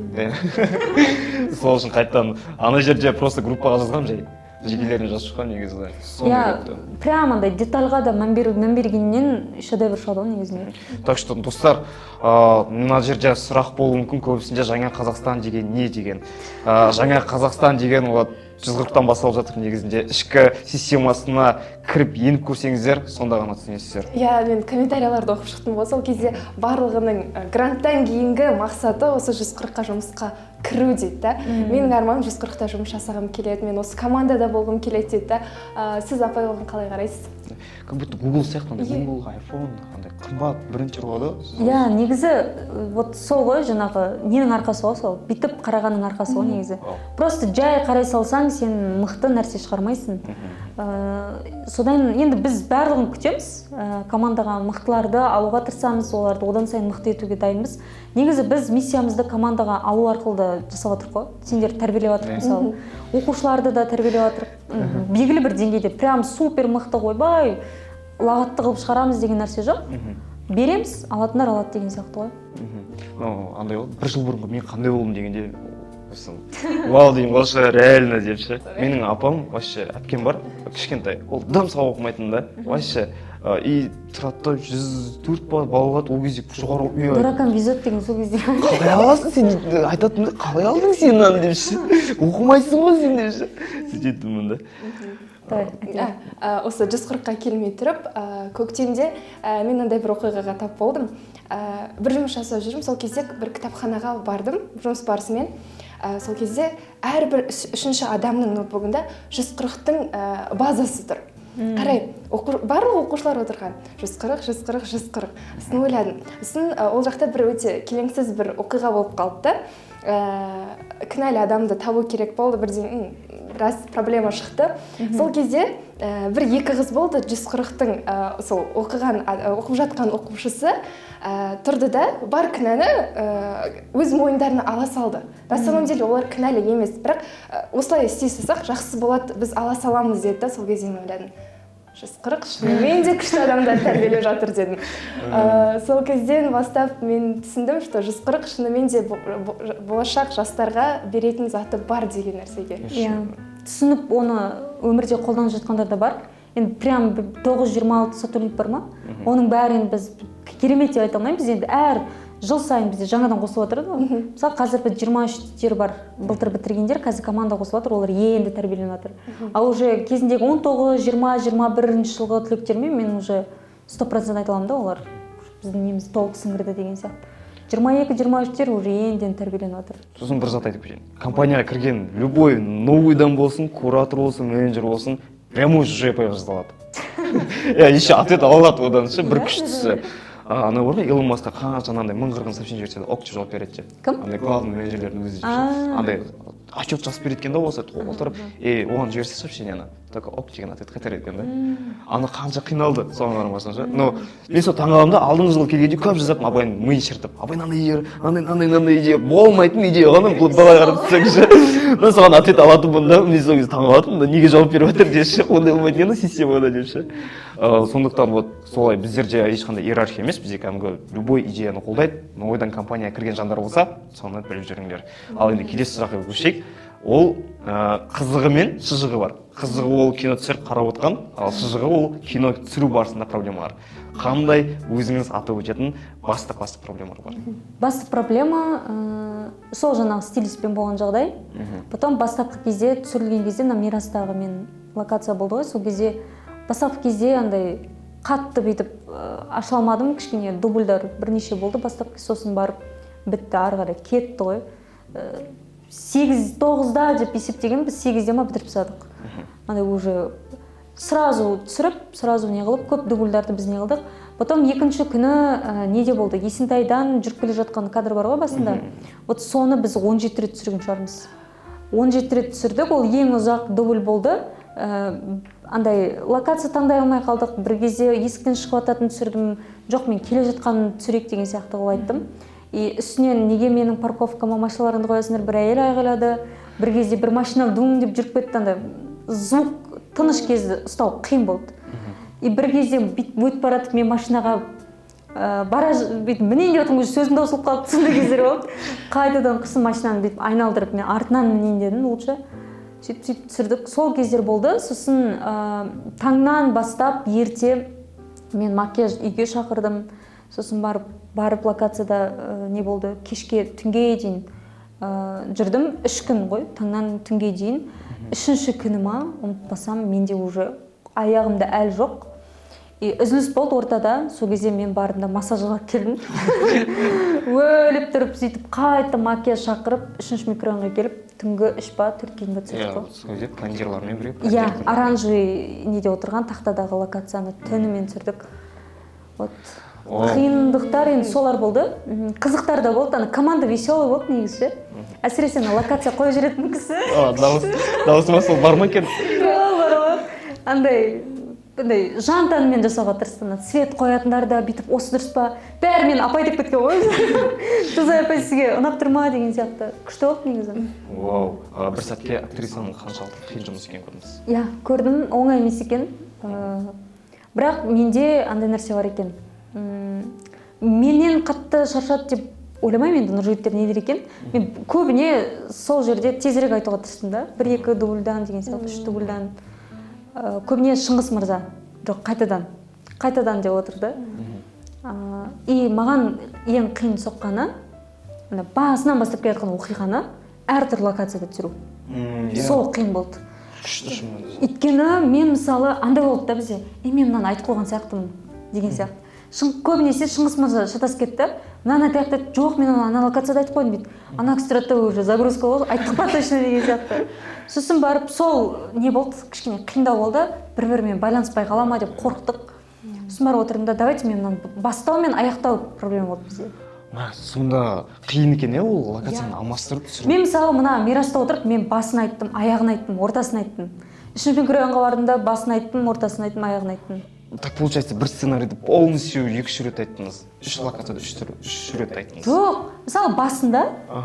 Сол үшін қайтадан ана жерде просто группаға жазғам жай. Жекелеріне жазып шыққан негізі. Иә, прям андай детальға да мән бергеннен шедевр шығады ғой негізінде. Так что, достар, мына жерде сұрақ болуы мүмкін, көбісінде жаңа Қазақстан деген не деген. Жаңа Қазақстан деген ол 140-тан басталып жатыр негізінде. Ішкі системасына кіріп еніп көрсеңіздер, сонда ғана түсінесіздер. Иә, мен комментарияларды оқып шықтым ғой, сол кезде барлығының гранттан кейінгі мақсаты осы 140-қа жұмысқа кіру дейді да. Менің арманым 140-та жұмыс жасағым келеді, мен осы командада болғым келеді дейді да. Сіз апай оған қалай қарайсыз? Как будто Google сияқты, Google, iPhone, қымбат бірінші болады. Иә, негізі вот сол ғой, жаңағы ненің арқасы ғой сол, бүйтіп қарағанның арқасы ғой негізі. Просто жай қарай салсаң, сен мықты нәрсе шығармайсың. Содан енді біз барлығын күтеміз, командаға мықтыларды алуға тырысамыз, оларды одан сайын мықты етуге дайынбыз. Негізі біз миссиямызды командаға алу арқылы да жасап отырмыз ғой. Сендер тәрбиелеп жатыр мысалы, оқушыларды да тәрбиелеп жатыр. Белгілі бір деңгейде прям супер мықты ойбай, лағатты қылып шығарамыз деген нәрсе жоқ. Береміз, алатындар алады деген сияқты ғой. Андай ғой, бір жыл бұрынғы мен қандай болдым дегенде сосын вау деймін вообще реально деп ше. Менің апам вообще әпкем бар кішкентай, ол дым сау оқымайтын да вообще и тұрады да 104 балға ол кезде жоғары оқымай дуракам везет деген сол кезде қалай аласың сен айтатынмын қалай алдың сен аны деп ше оқымайсың ғой сен деп ше сөйтетінмін да. Осы 140-қа келмей тұрып, көктемде мен андай бір оқиғаға тап болдым. Бір жұмыс жасап жүрмін, сол кезде бір кітапханаға бардым жұмыс барысымен. Сол кезде әрбір үшінші адамның ноутбугында 140-тың базасы тұр. Қарай, барлық оқушылар отырған. 140. Сосын ойладым. Сосын ол жақта бір өте келеңсіз бір оқиға болып қалды. Кінәлі адамды табу керек болды, бірден біраз проблема шықты. Сол кезде бір екі қыз болды, 140-тың сол оқып жатқан оқушысы тұрды да бар кінәні өз мойындарына ала салды. На самом деле олар кінәлі емес, бірақ осылай істей салсақ жақсы болады, біз ала саламыз деді да. Сол кезде мен ойладым, 140 шынымен де күшті адамдар тәрбиелеп жатыр дедім. Сол кезден бастап мен түсіндім, что 140 шынымен де болашақ жастарға беретін заты бар деген нәрсеге. Түсініп оны өмірде қолданып жатқандар да бар. Енді прям 926 сотрудник бар ма? Оның бәрін біз керемет деп айта алмаймыз. Енді әр жыл сайын бізде жаңадан қосылып жатыр ғой. Мысалы қазір 23-тер бар, былтыр бітіргендер, қазір команда қосылып жатыр, олар енді тәрбиеленіп жатыр. Ал уже кезіндегі 19, 20, 21 жылғы түлектермен мен уже 100% айта аламын да, олар біздің неміз толық сіңірді деген сияқты. 22-23-тер уже енді тәрбиеленіп жатыр. Сосын бір зат айтып кетейін. Компанияға кірген любой новыйдан болсын, куратор болсын, менеджер болсын, прямой ЖП жазалады. Еще ответ алады одан ше, бір күштісі. Ана бар ғой, Илон Маскқа қанша анандай мың-қырғын сообщение жіберсе де ок жауап береді. Кім? Андай главный менеджерлердің өзі. Андай отчет жазып береді екен да осы отырып, оған жіберсе сообщениені, только ок деген ответ қайтарады екен да. Аны қанша қиналды соған қарамастан ше. Но мен сол таңғаламын да, алдыңғы жылы келгенде көп жазатын абайдың миын шертіп, абай мынандай идея болмайтын идея ғана былай қарап тұрсаң ше. Мен соған ответ алатынмын да, мен сол кезде таңғалатынмын да, неге жауап беріп жатыр деп ше, ондай болмайтын екен да системада деп ше. Сондықтан вот солай біздерде ешқандай иерархия емес, бізде кәдімгі любой идеяны қолдайды, но ойдан компания кірген жандар болса, соны біліп жүріңдер. Ал енді келесі сұраққа көшейік. Ол қызығы мен шыжығы бар. Қызығы ол кино түсіріп қарап отқан, ал шыжығы ол кино түсіру барысында проблемалар. Қандай өзіңіз атап өтетін басты проблемалар бар? Басты проблема сол жаңағы стилистпен болған жағдай. Потом бастапқы кезде түсірілген кезде Мирастағы мен локация болды ғой, сол кезде бастапқы кезде андай қатты бүйтіп аша алмадым, кішкене дубльдар бірнеше болды бастапқы, сосын барып бітті, ары қарай кетті ғой. 8-9-да деп есептеген, біз 8-де ма бітіріп тастадық. Андай уже сразу түсіріп, сразу не қылып, көп дубльдарды біз не қылдық. Потом екінші күні неде болды? Есентайдан жүріп келе жатқан кадр бар ғой басында. Вот соны біз 17 рет түсірген шығармыз. 17 рет түсірдік, ол ең ұзақ дубль болды. Андай локация таңдай алмай қалдық. Бір кезде есіктен шығып ататын түсірдім. Жоқ, мен келе жатқан түсірек деген сияқты қылып айттым. И үстінен неге менің парковкама машиналарыңды қоясыңдар, бір әйел айғайлады. Бір кезде бір машина дуң деп жүріп кетті, андай звук тыныш кезде ұстау қиын болды. И бір кезде өтіп баратып мен машинаға мінейін деп отырмын, сөзім таусылып қалып сондай кездер болды. Қайтадан қысын машинаны бүйтіп айналдырып мен артынан мінейін дедім, лучше. Сөйтіп түсірдік. Сол кездер болды. Сосын таңнан бастап ерте мен макияж үйге шақырдым. Сосын барып локацияда не болды, кешке түнге дейін жүрдім. 3 күн ғой, таңнан түнге дейін. 3-ші күні ма, ұмытпасам, менде уже аяғымда әл жоқ. И үзіліс болды ортада. Сол кезде мен барында массажға келдім. Өліп тұрып, сөйтіп қайта макияж шақырып, 3-ші микрофонға келіп, түнгі 3 па 4 кейін түсірдік қой. Сол кезде планировалармен бірге. Иә, оранжевый неде отырған тақтадағы локацияны түнімен түсірдік. Вот. Қиындықтар енді солар болды. Қызықтар да болды. Команда веселый болды негізі. Әсіресе локация қойып жүретін кісі. Дауысыма сол бар ма екен? Бар. Андай жан-тәнмен жасауға тырыстым. Свет қоятындар да бүйтіп осы дұрыс па? Бәрі мен апай деп кеткен ғой. Тузай апай сізге ұнап тұр ма деген сияқты. Күшті болды негізі. Вау. Бір сәтке актрисаның қаншалықты қиын жұмыс екенін көрдіңіз? Иә, көрдім, оңай емес екен. Бірақ менде андай нәрсе бар екен. Менен қатты шаршады деп ойламаймын енді нұржігіттер не дер екен. Мен көбіне сол жерде тезірек айтуға тырыстым да. 1-2 дубльдан деген сияқты, 3 дубльдан. Көбіне Шыңғыс мырза, жоқ қайтадан деп отырды. И маған ең қиын соққаны, басынан бастап келе жатқан оқиғаны әртүрлі локацияда түсіру. Сол қиын болды. Өйткені мен мысалы андай болды да бізде, мен мынаны айтып қойған сияқтымын деген сияқты. Көбінесе Шыңғыс мырза шатасып кетті. Мынаны айтты, жоқ, мен ана локацияда айтып қойдым дейді. Ана кісі уже загрузка болды, айттық па точно деген сияқты. Сосын барып сол не болды, кішкене қиындау болды. Бір-бірімен байланыспай қала ма деп қорықтық. Сосын барып отырдым да, давайте мен мынаны бастау мен аяқтау проблема болды бізде. Сонда қиын екен ол локацияны алмастырып түсіру. Мен мысалы мына Мираста отырып, мен басын айттым, аяғын айттым, ортасын айттым. Үшінші көргенге бардым, басын айттым, ортасын айттым, аяғын айттым. Так получается, бір сценарийді полностью 2 рет айттыңыз. 3 локацияда 3 рет айттыңыз. Жоқ, мысалы басында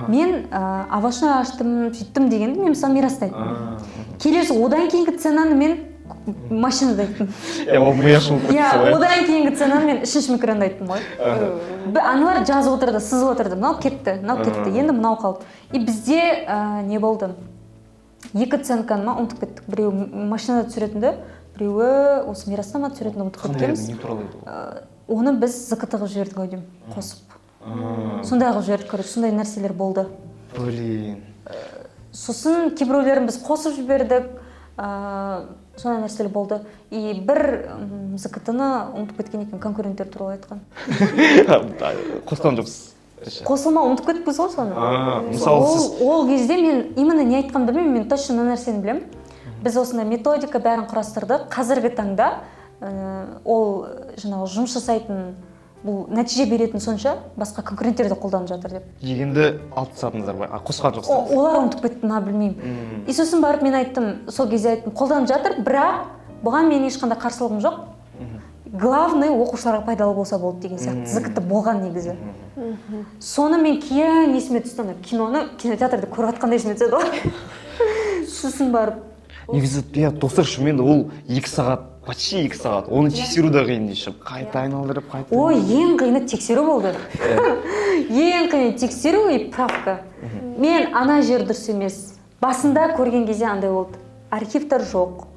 мен авашны аштым, сөйттім дегенді мен мысалы Мираста айттым. Келесі одан кейінгі сценаны мен машинада айттым. Одан кейінгі сценаны мен 3-ші микрофонда айттым ғой. Аналар жазып отырды, сызып отырды, мынау кетті, енді мынау қалды. И бізде не болды? 2 сценканы ма ұмытып кеттік. Біреуі машинада түсіретінді, біреуі осы Мирасна ма түсіретінді ұмытып кеткенбіз. Оны біз ЗКТ қылып жібердік ау деймін, қосып. Сондай қылып жібердік, короче, сондай нәрселер болды. Сосын кейбіреулерін біз қосып жібердік, сондай нәрселер болды. И бір ЗКТ-ны ұмытып кеткен екен, конкуренттер туралы айтқан. Қосқан жоқсыз. Қосылма ұмытып кетіппіз ғой соны. Ол кезде мен именно не айтқан білмеймін, мен точно мына нәрсені білемін. Біз осындай методика бәрін құрастырдық. Қазіргі таңда ол жаңағы жұмыс жасайтын, бұл нәтиже беретін сонша басқа конкуренттерді қолданып жатыр деп. Дегенді алып тастадыңыздар ба? Қосқан жоқсыз? Олар ұмытып кетті ма білмеймін. И сосын барып мен айттым, сол кезде айттым, қолданып жатыр, бірақ бұған мен ешқандай қарсылығым жоқ. Главный оқушыларға пайдалы болса болды деген сияқты. ЗКТ болған негізі. Соны мен кейін есіме түсті, киноны кинотеатрда көріп жатқанда есіме түседі ғой. Сосын барып. Негізі достар шынымен ол 2 сағат, почти 2 сағат. Оны тексеру да қиын дейші. Қайта айналдырып, қайта. Ой, ең қиыны тексеру болды. Ең қиыны тексеру и правка. Мен ана жер дұрыс емес. Басында көрген кезде андай болды. Архивтар жоқ.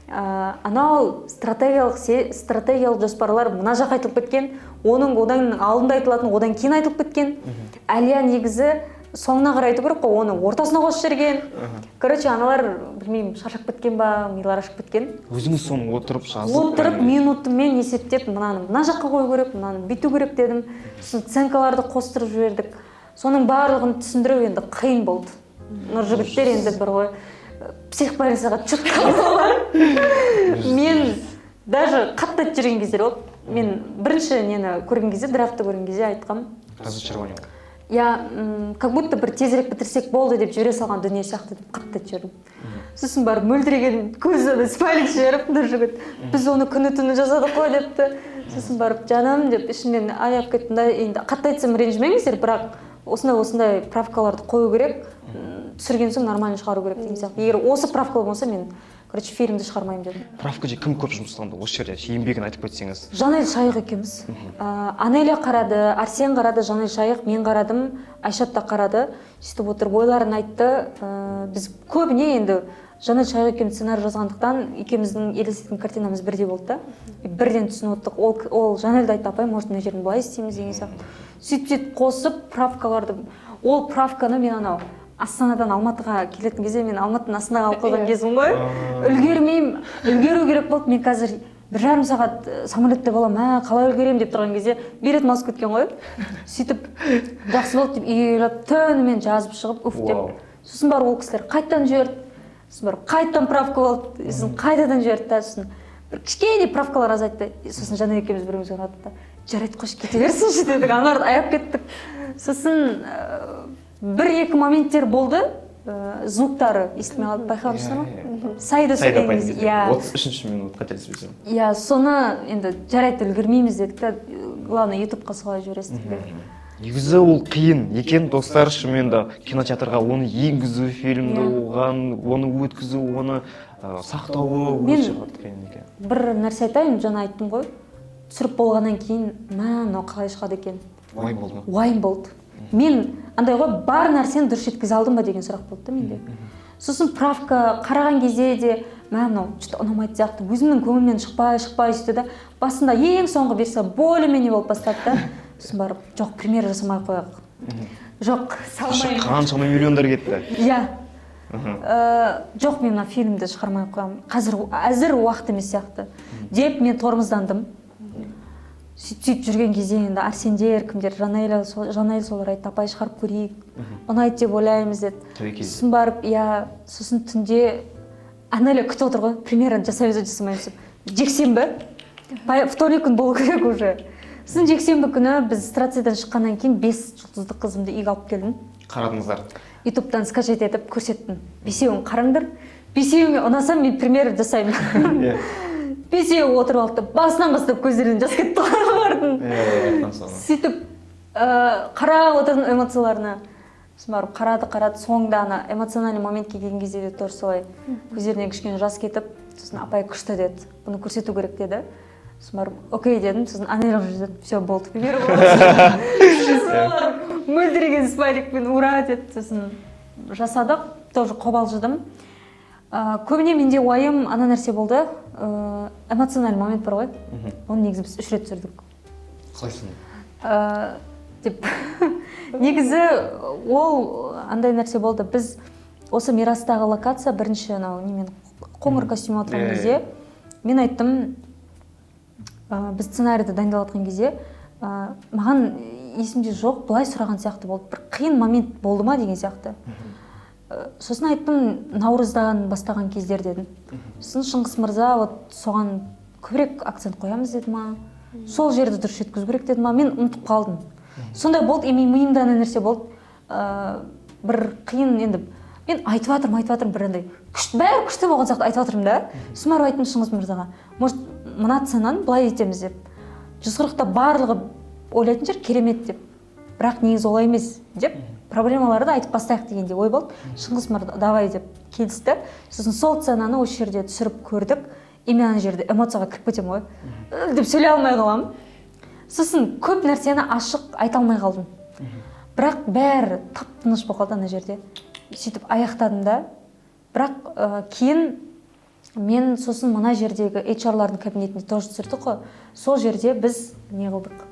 Анау стратегиялық жоспарлар мына жақ айтылып кеткен, оның одан алдында айтылатын, одан кейін айтылып кеткен. Әлия негізі соңына қарай айту керек қой, оны ортасына қосып жіберген. Короче, аналар білмеймін, шаршап кеткен ба, милары ашып кеткен. Өзіңіз соны отырып жазып. Отырып минутымен есептеп, мынаны мына жаққа қою керек, мынаны бүйту керек дедім. Сценкаларды қостырып жібердік. Соның барлығын түсіндіру енді қиын болды. Нұржігіттер енді бір ғой психбольницаға түсіп қалды. Мен даже қатты айтып жүрген кездер болды. Мен бірінші нені көрген кезде, драфтты көрген кезде айтқам. Разочарование. Как будто бір тезірек бітірсек болды деп жібере салған дүние сияқты деп қатты айтып жүрдім. Сосын барып мөлдіреген көзі смайлик жіберіп Нұржігіт, біз оны күні-түні жазадық қой депті. Сосын барып жаным деп ішімнен аяп кеттім да, енді қатты айтсам ренжімеңіздер, бірақ осындай правкаларды қою керек, түсірген соң нормально шығару керек деген сияқты. Егер осы правка болмаса мен короче фильмді шығармаймын дедім. Правкада кім көп жұмыстанды осы жерде, еңбегін айтып кетсеңіз? Жанель Шайық екеуміз. Анеля қарады, Арсен қарады, Жанель Шайық, мен қарадым, Айшат та қарады. Сөйтіп отырып ойларын айтты. Біз көбіне енді Жанель Шайық екеуміз сценарий жазғандықтан екеуміздің елестетін картинамыз бірдей болды да. Бірден түсініп отырдық. Ол Жанельді айтты, апай, может мына жерін былай істейміз деген сияқты. Сөйтіп қосып правкаларды, ол правканы мен анау Астанадан Алматыға келетін кезде мен Алматыдан Астанаға алып қойған кезім ғой. Үлгеру керек болды. Мен қазір 1,5 сағат самолетте боламын, қалай үлгерем деп тұрған кезде беретін алып кеткен ғой. Сөйтіп жақсы болды деп үйлеп түнімен жазып шығып уф деп. Сосын барып ол кісілер қайтадан жіберді. Сосын барып қайтадан правка болды. Сосын қайтадан жіберді. Сосын бір кішкене правкалар азайтты. Сосын Жанель екеуміз бірімізге қарадық та, жарайды қош кете берсінші дедік. Аналарды аяп кеттік. Сосын 1-2 моменттер болды, звуктары естілмей қалды, байқағансыздар ма? Сайда сөйлегеніміз. 33-ші минут қателеспесем. Соны енді жарайды үлгермейміз дедік та, главное ютубқа салып жібересіздер дедік. Негізі ол қиын екен, достар, шынымен де кинотеатрға оны енгізу, фильмді оған, оны өткізу, оны сақтауы өте қиын екен. Бір нәрсе айтайын, жаңа айттым ғой, түсіріп болғаннан кейін, мынау қалай шығады екен? Уайым болды ма? Уайым болды. мен андай ғой бар нәрсені дұрыс жеткізе алдым ба деген сұрақ болды да менде. Сосын правка қараған кезде де мынау что-то ұнамайды сияқты өзімнің көңілімнен шықпай сөйтті да басында ең соңғы версия более-менее болып бастады да сосын барып жоқ премьера жасамай қояйық. Жоқ салмаймын. Қаншама миллиондар кетті. Иә. Жоқ мен мына фильмді шығармай қоямын. Қазір әзір уақыт емес сияқты деп мен тормыздандым. Сөйтіп жүрген кезде енді Арсендер, кімдер, Жанайл солар айтты, апай шығарып көрейік, ұнайды деп ойлаймыз деді. Сосын барып, сосын түнде Аналя күтіп отыр ғой, премьераны жасаймыз. Жексенбі, вторник күн болу керек уже. Сосын жексенбі күні біз страциядан шыққаннан кейін 5 жұлдызды қызымды үйге алып келдім. Қарадыңыздар. Ютубтан скачать етіп көрсеттім. 5-еуін қараңдар. 5-еуіңе ұнаса мен премьера жасаймын. 5-еуі отырып алды, басынан бастап көздерінен жас кетті олардың. Сөйтіп қарап отырдың эмоцияларына. Сосын барып қарады, соңында ана эмоциональный моментке келген кезде де тоже солай көздерінен кішкене жас кетіп, сосын апай күшті деді, бұны көрсету керек деді. Сосын барып окей дедім, сосын анелап жүрдім, все болды, премьера болды. Солар мөлдіреген смайликпен ура деді, сосын жасадық, тоже қобалжыдым. Көбіне менде уайым ана нәрсе болды, эмоциональный момент бар ғой, оны негізі біз 3 рет түсірдік. Қалайсың? Деп негізі ол андай нәрсе болды, біз осы Мирастағы локация бірінші немен қоңыр костюм отырған кезде мен айттым, біз сценарийді дайындап жатқан кезде маған есімде жоқ, былай сұраған сияқты болды, бір қиын момент болды ма деген сияқты. Сосын айттым, наурыздан бастаған кездер дедім. Сосын Шыңғыс мырза соған көбірек акцент қоямыз деді ма, сол жерді дұрыс жеткізу керек деді ма, мен ұмытып қалдым. Сондай болды, миымда нәрсе болды, бір қиын енді, мен айтып жатырмын бір андай, бәрі күшті болған сияқты айтып жатырмын да. Сосын барып айттым Шыңғыс мырзаға, может, мына сценаны былай етеміз деп. 140-та барлығы ойлайтын шығар керемет деп, бірақ негізі олай емес деп, проблемаларды айтып бастайық дегенде ой болды. Шыңғыс мырза давай деп келісті. Сосын сол сценаны осы жерде түсіріп көрдік, ана жерде эмоцияға кіріп кетемін ғой деп сөйлей алмай қаламын. Сосын көп нәрсені ашық айта алмай қалдым. Бірақ бәрі тып-тыныш болып қалды ана жерде. Сөйтіп аяқтадым да. Бірақ кейін мен сосын мына жердегі HR-лардың кабинетінде тоже түсірдік қой. Сол жерде біз не қылдық.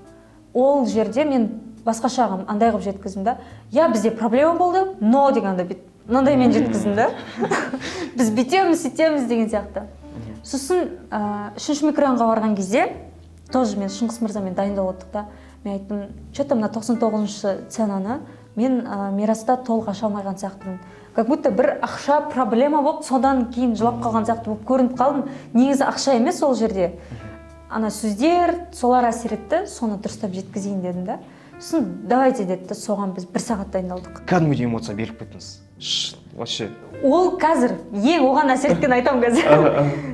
Ол жерде мен басқаша андай қылып жеткіздім да. Бізде проблема болды, но дегенде мынандай мен жеткіздім да. Біз бүйтеміз, сөйтеміз деген сияқты. Сосын 3-ші микрофонға барған кезде тоже мен Шыңғыс мырзамен дайындап отырдық та. Мен айттым, что-то мына 99-шы сценаны мен Мираста толық аша алмаған сияқтымын. Как будто бір ақша проблема болып, содан кейін жылап қалған сияқты болып көрініп қалдым. Негізі ақша емес ол жерде. Ана сөздер, солар әсер етті, соны дұрыстап жеткізейін дедім да. Сосын давайте деді, соған біз 1 сағат дайындалдық. Кәдімгідей эмоция беріп кеттіңіз. Вообще. Ол қазір оған әсер еткен айтамын қазір.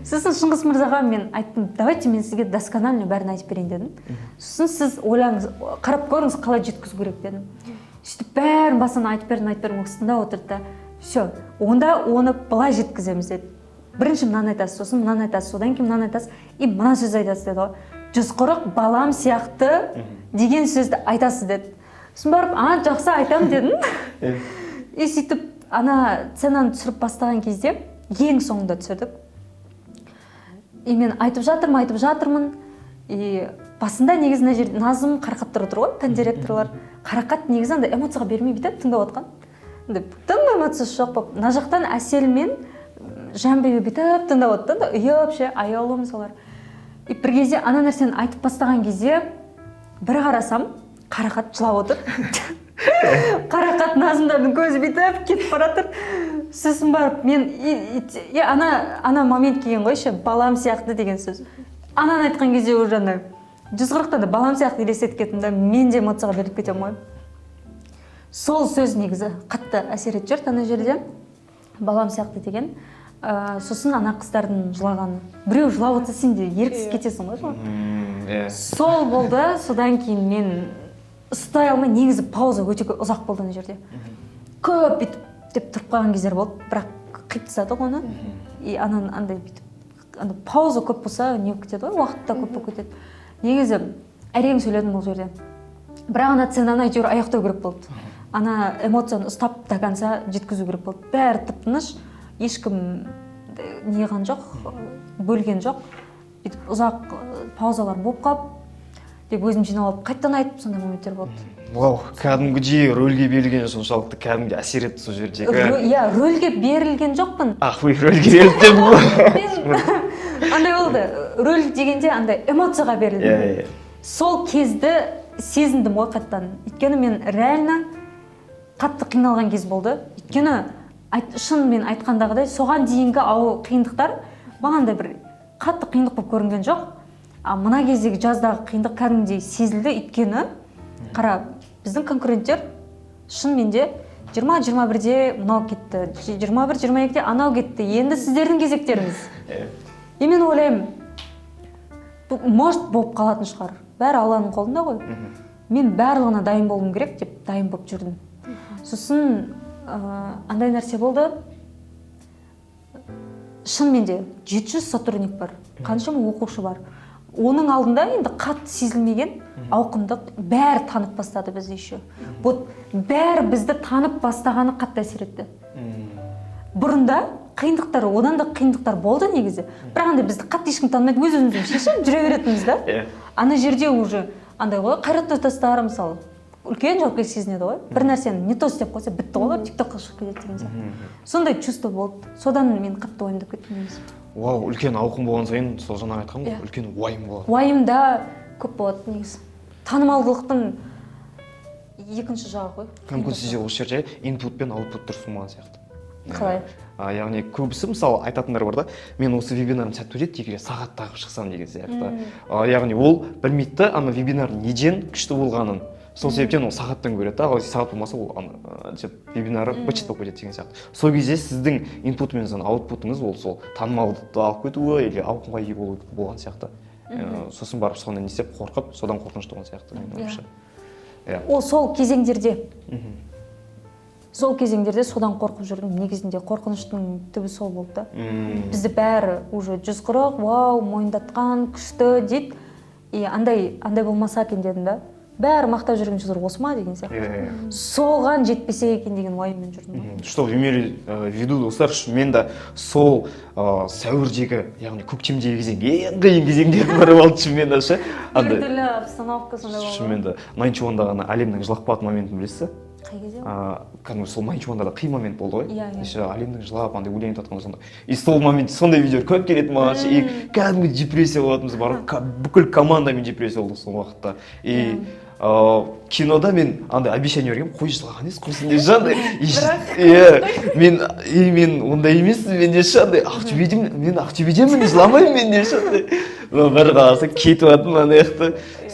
Сосын Шыңғыс мырзаға мен айттым, давайте мен сізге досконально бәрін айтып берейін дедім. Сосын сіз ойлаңыз, қарап көріңіз, қалай жеткізу керек дедім. Сөйтіп бәрін басынан айтып бердім, тыңдап отырды да. Все, онда оны былай жеткіземіз деді. Бірінші мынаны айтасыз, сосын мынаны айтасыз, содан кейін мынаны айтасыз, мына сөз айтасыз деді ғой. 140 балам сияқты деген сөзді айтасыз деді. Сосын барып, жақсы айтамын дедім. Сөйтіп ана сценаны түсіріп бастаған кезде ең соңында түсірдік. Мен айтып жатырмын. Басында негізі мына жерде Назым Қарақаттар отыр ғой, пән директорлар. Қарақат негізі андай эмоцияға бермей бүйтіп тыңдап отқан. Тым эмоциясы жоқ болып, мына жақтан Әсел мен Жанбибі бүйтіп тыңдап отты да, вообще аялым солар. Бір кезде ана нәрсені айтып бастаған кезде бір қарасам, Қарақат жылап отыр. Қарақат Назымдардың көзі бүйтіп кетіп баратыр. Сосын барып мен ана момент келген ғой ше, балам сияқты деген сөз. Ананы айтқан кезде уже 140-та да балам сияқты елестетіп кеттім да, мен де эмоцияға беріліп кетемін ғой. Сол сөз негізі қатты әсер етіп жүрді ана жерде, балам сияқты деген. Сосын ана қыздардың жылағаны. Біреу жылап отырса сен де еріксіз кетесің ғой. Сол болды, содан кейін мен ұстай алмай, негізі пауза өте ұзақ болды ана жерде. Көп бүйтіп деп тұрып қалған кездер болды, бірақ қиып тастадық оны. Андай бүйтіп, пауза көп болса не кетеді ғой, уақытта көп болып кетеді. Негізі әрең сөйледім ол жерде. бірақ ана сценаны әйтеуір аяқтау керек болды. Ана эмоцияны ұстап до конца жеткізу керек болды. Бәрі тып-тыныш, ешкім неған жоқ, бөлген жоқ. Бүйтіп ұзақ паузалар болып қалып, деп өзім жинап алып қайтадан айтып сондай моменттер болды. Вау, кәдімгідей рөлге берілген соншалықты кәдімгі әсер етті сол жердегі. Иә, рөлге берілген жоқпын. Вы рөлге берілді Мен андай болды, рөл дегенде андай эмоцияға берілді. Сол кезде сезіндім ғой қаттан. Өйткені мен реально қатты қиналған кез болды. Өйткені шын мен айтқандағыдай соған дейінгі қиындықтар маған да бір қатты қиындық болып көрінген жоқ. Мына кездегі жаздағы қиындық кәдімгідей сезілді. Өйткені қара, біздің конкуренттер шынымен 20-21-де мынау кетті, 21-22-де анау кетті. Енді сіздердің кезектеріңіз. Мен ойлаймын, может болып қалатын шығар. Бәрі Алланың қолында ғой. Мен барлығына дайын болуым керек деп дайын болып жүрдім. Сосын андай нәрсе болды. Шынымен де 700 сотрудник бар, қаншама оқушы бар. Оның алдында енді қатты сезілмеген ауқымдық бәрі танып бастады бізді еще. Вот бәрі бізді танып бастағаны қатты әсер етті. Бұрында қиындықтар, одан да қиындықтар болды негізі. Бірақ андай бізді қатты ешкім танымайды, өз-өзімізбен шешіп жүре беретінбіз да. Ана жерде уже андай ғой, Қайрат Нұртастар мысалы үлкен жауапкершілік сезінеді ғой. Бір нәрсені не то істеп қойса бітті ғой, тиктокқа шығып кетеді деген сияқты. Сондай чувство болды. Содан мен қатты уайымдап кеттім негізі. Вау, үлкен ауқым болған сайын сол жаңа айтқан ғой, үлкен уайым болады. Уайым да көп болады негізі. Танымалдылықтың екінші жағы ғой. Мүмкін сізде осы жерде инпут пен аутпут дұрыс болмаған сияқты. Қалай? Яғни көбісі мысалы айтатындар бар да, мен осы вебинарым сәтті өтеді, егер сағат тағып шықсам деген сияқты. Яғни ол білмейді да, ана вебинар неден күшті болғанын. Сол себептен ол сағаттан көреді да, ал сағат болмаса ол вебинары бычыт болып кетеді деген сияқты. Сол кезде сіздің инпутыңыз бен аутпутыңыз ол сол танымалдылықты алып кетуі или ауқымға ие болған сияқты. Сосын барып соны не істеп қорқып, содан қорқынышты болған сияқты. Ол сол кезеңдерде содан қорқып жүрдім. Негізінде қорқыныштың түбі сол болды да. Бізді бәрі уже 140, вау, мойындатқан, күшті дейді. Андай болмаса екен дедім да. Бәрі мақтап жүрген жылдар осы ма деген сияқты. Соған жетпесе екен деген уайыммен жүрдім. Что имели в виду достар, мен де сол сәуірдегі, яғни көктемдегі кезең, ең қиын кезеңде барып алды мен де ше. Біртүрлі обстановка сондай болды. Шынымен де 91-да ғана әлемнің жылап қалатын моментін білесіз? Қай кезде? Кәдімгі сол 91-да да қиын момент болды ғой. Иә. Әлемнің жылап, андай өлең айтып жатқанда сондай. И сол момент сондай видеолар көп келеді маған ше. И кәдімгі депрессия болатынбыз бар. Бүкіл командамен депрессия болдық сол уақытта. И кинода мен андай обещание бергенмін, қой жылаған емес құрсын деп жандай. Мен ондай емеспін, мен де шандай Ақтөбедемін, жыламаймын мен де шандай. Бір қараса кетіп жатырмын ана жақта.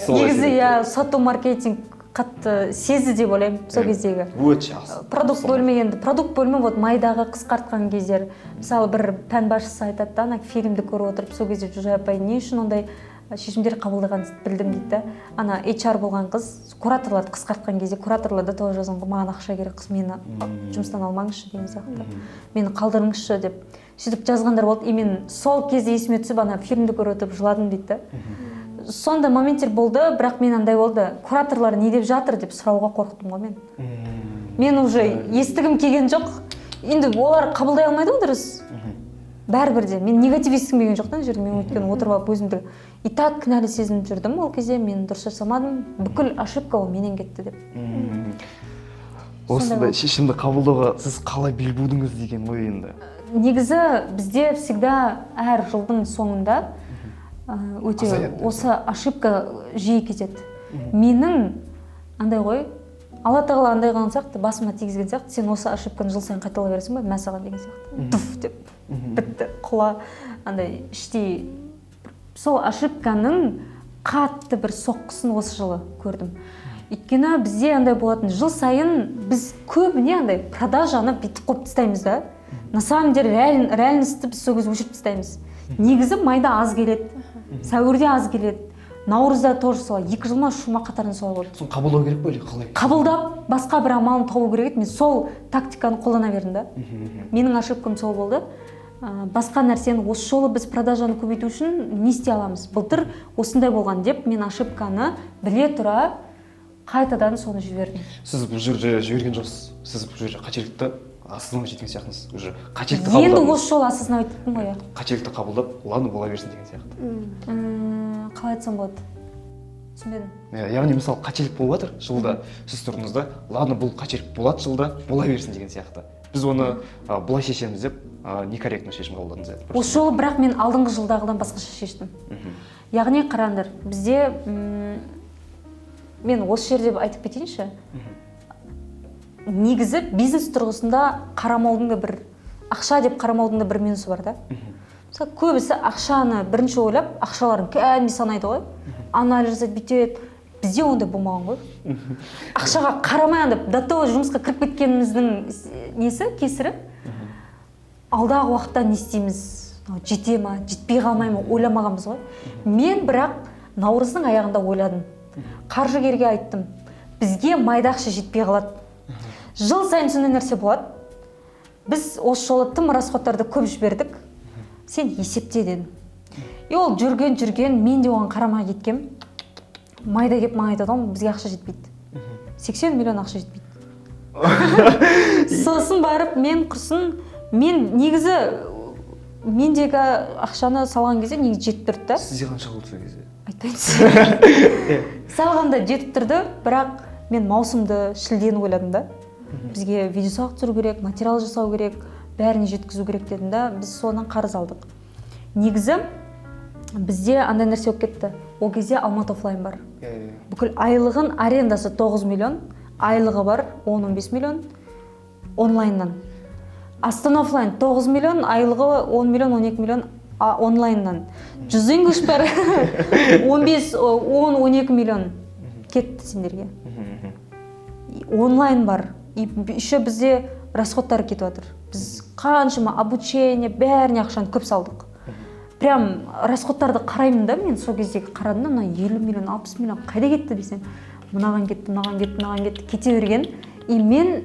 Негізі сату маркетинг қатты сезді деп ойлаймын сол кездегі. Өте жақсы. Продукт бөлме вот майдағы қысқартқан кездер. Мысалы бір пән басшысы айтады да, ана фильмді көріп отырып сол кезде Жүжай апай не үшін ондай шешімдер қабылдаған білдім дейді да. Ана HR болған қыз кураторларды қысқартқан кезде кураторлар да тоже жазған ғой, маған ақша керек, қыз мені жұмыстан алмаңызшы деген сияқты. Мені қалдырыңызшы деп сөйтіп жазғандар болды. И мен сол кезде есіме түсіп ана фильмді көріп отырып жыладым дейді да. Сонда моменттер болды, бірақ мен андай болды. Кураторлар не деп жатыр деп сұрауға қорықтым ғой мен. Мен уже естігім келген жоқ. Енді олар қабылдай алмайды ғой дұрыс. Бәрібір де мен негатив естігім келген жоқ та жерде. Мен өйткені отырып алып өзімді и так кінәлі сезініп жүрдім. Ол кезде мен дұрыс жасамадым. Бүкіл ошибка ол менен кетті деп. Осындай шешімді қабылдауға сіз қалай бел будыңыз деген ғой енді. Негізі бізде всегда әр жылдың соңында өте осы ошибка жиі кетеді. Менің андай ғой, Алла тағала андай қылған сияқты, басыма тигізген сияқты, сен осы ошибканы жыл сайын қайталай бересің ба, мә саған деген сияқты. Туф деп бітті, құла андай іштей. Сол ошибканың қатты бір соққысын осы жылы көрдім. Өйткені бізде андай болатын, жыл сайын біз көбіне андай продажаны бүйтіп қойып тастаймыз да. На самом деле реальностьті біз сол кезде өшіріп тастаймыз. Негізі майда аз келеді, сәуірде аз келеді, наурызда тоже солай, 2 жылма 3 жылма қатарынан солай болды. Соны қабылдау керек па или қалай? Қабылдап, басқа бір амалын табу керек еді. Мен сол тактиканы қолдана бердім да. Менің ошибкам сол болды. Басқа нәрсені осы жолы біз продажаны көбейту үшін не істей аламыз? Былтыр осындай болған деп мен ошибканы біле тұра қайтадан соны жібердім. Сіз бұл жерде жіберген жоқсыз. Сіз бұл жерде қателікті осознавать еткен сияқтысыз. Уже қателікті Енді қабылдап. осы жолы осознавать еттім ғой. Қателікті қабылдап, ладно, бола берсін деген сияқты. Қалай айтсам болады? Түсінбедім. Яғни мысалы қателік болып жатыр жылда, сіз тұрдыңыз да, ладно, бұл қателік болады жылда, бола берсін деген сияқты. Біз оны былай шешеміз деп некорректный шешім қабылдадыңыз. Осы жолы бірақ мен алдыңғы жылдағыдан басқаша шештім. Яғни қараңдар, бізде мен осы жерде айтып кетейінші. Негізі бизнес тұрғысында қарамаудың да бір ақша деп қарамаудың да бір минусы бар да. Мысалы көбісі ақшаны бірінші ойлап, ақшаларын кәдімгі санайды ғой. Анализ жасайды, бүйтеді. Бізде ондай болмаған ғой. Ақшаға қарамай андып, дато жұмысқа кіріп кеткеніміздің несі, кесірі. Алдағы уақытта не істейміз? Жете ма, жетпей қалмай ма, ойламағанбыз ғой. Мен бірақ наурыздың аяғында ойладым. Қаржыгерге айттым. Бізге майда ақша жетпей қалады. Жыл сайын сондай нәрсе болады. Біз осы жолы тым расходтарды көп жібердік. Сен есепте дедім. Ол жүрген, мен де оған қарамай кеткем. Майда кеп маған айтады, бізге ақша жетпейді. 80 миллион ақша жетпейді. Сосын барып мен құрсын, мен негізі мендегі ақшаны салған кезде негізі жетіп тұрды да. Сізде қанша болды сол кезде? Айтпайын. Салғанда жетіп тұрды, бірақ мен маусымды, шілдені ойладым да. Бізге видеосабақ түсіру керек, материал жасау керек, бәріне жеткізу керек дедім да, біз содан қарыз алдық. Негізі бізде андай нәрсе болып кетті. Ол кезде Алматы офлайн бар. Бүкіл айлығын арендасы 9 миллион, айлығы бар 10-15 миллион онлайннан. Астана офлайн 9 миллион, айлығы 10 миллион, 12 миллион онлайннан. Жүз English бар 10-12 миллион кетті сендерге. Онлайн бар. Еще бізде расходтар кетіп жатыр. Біз қаншама обучение, бәріне ақшаны көп салдық. Прям расходтарды қараймын да, мен сол кездегі қарадым да, 50 миллион, 60 миллион қайда кетті десем, мынаған кетті, кете берген. И мен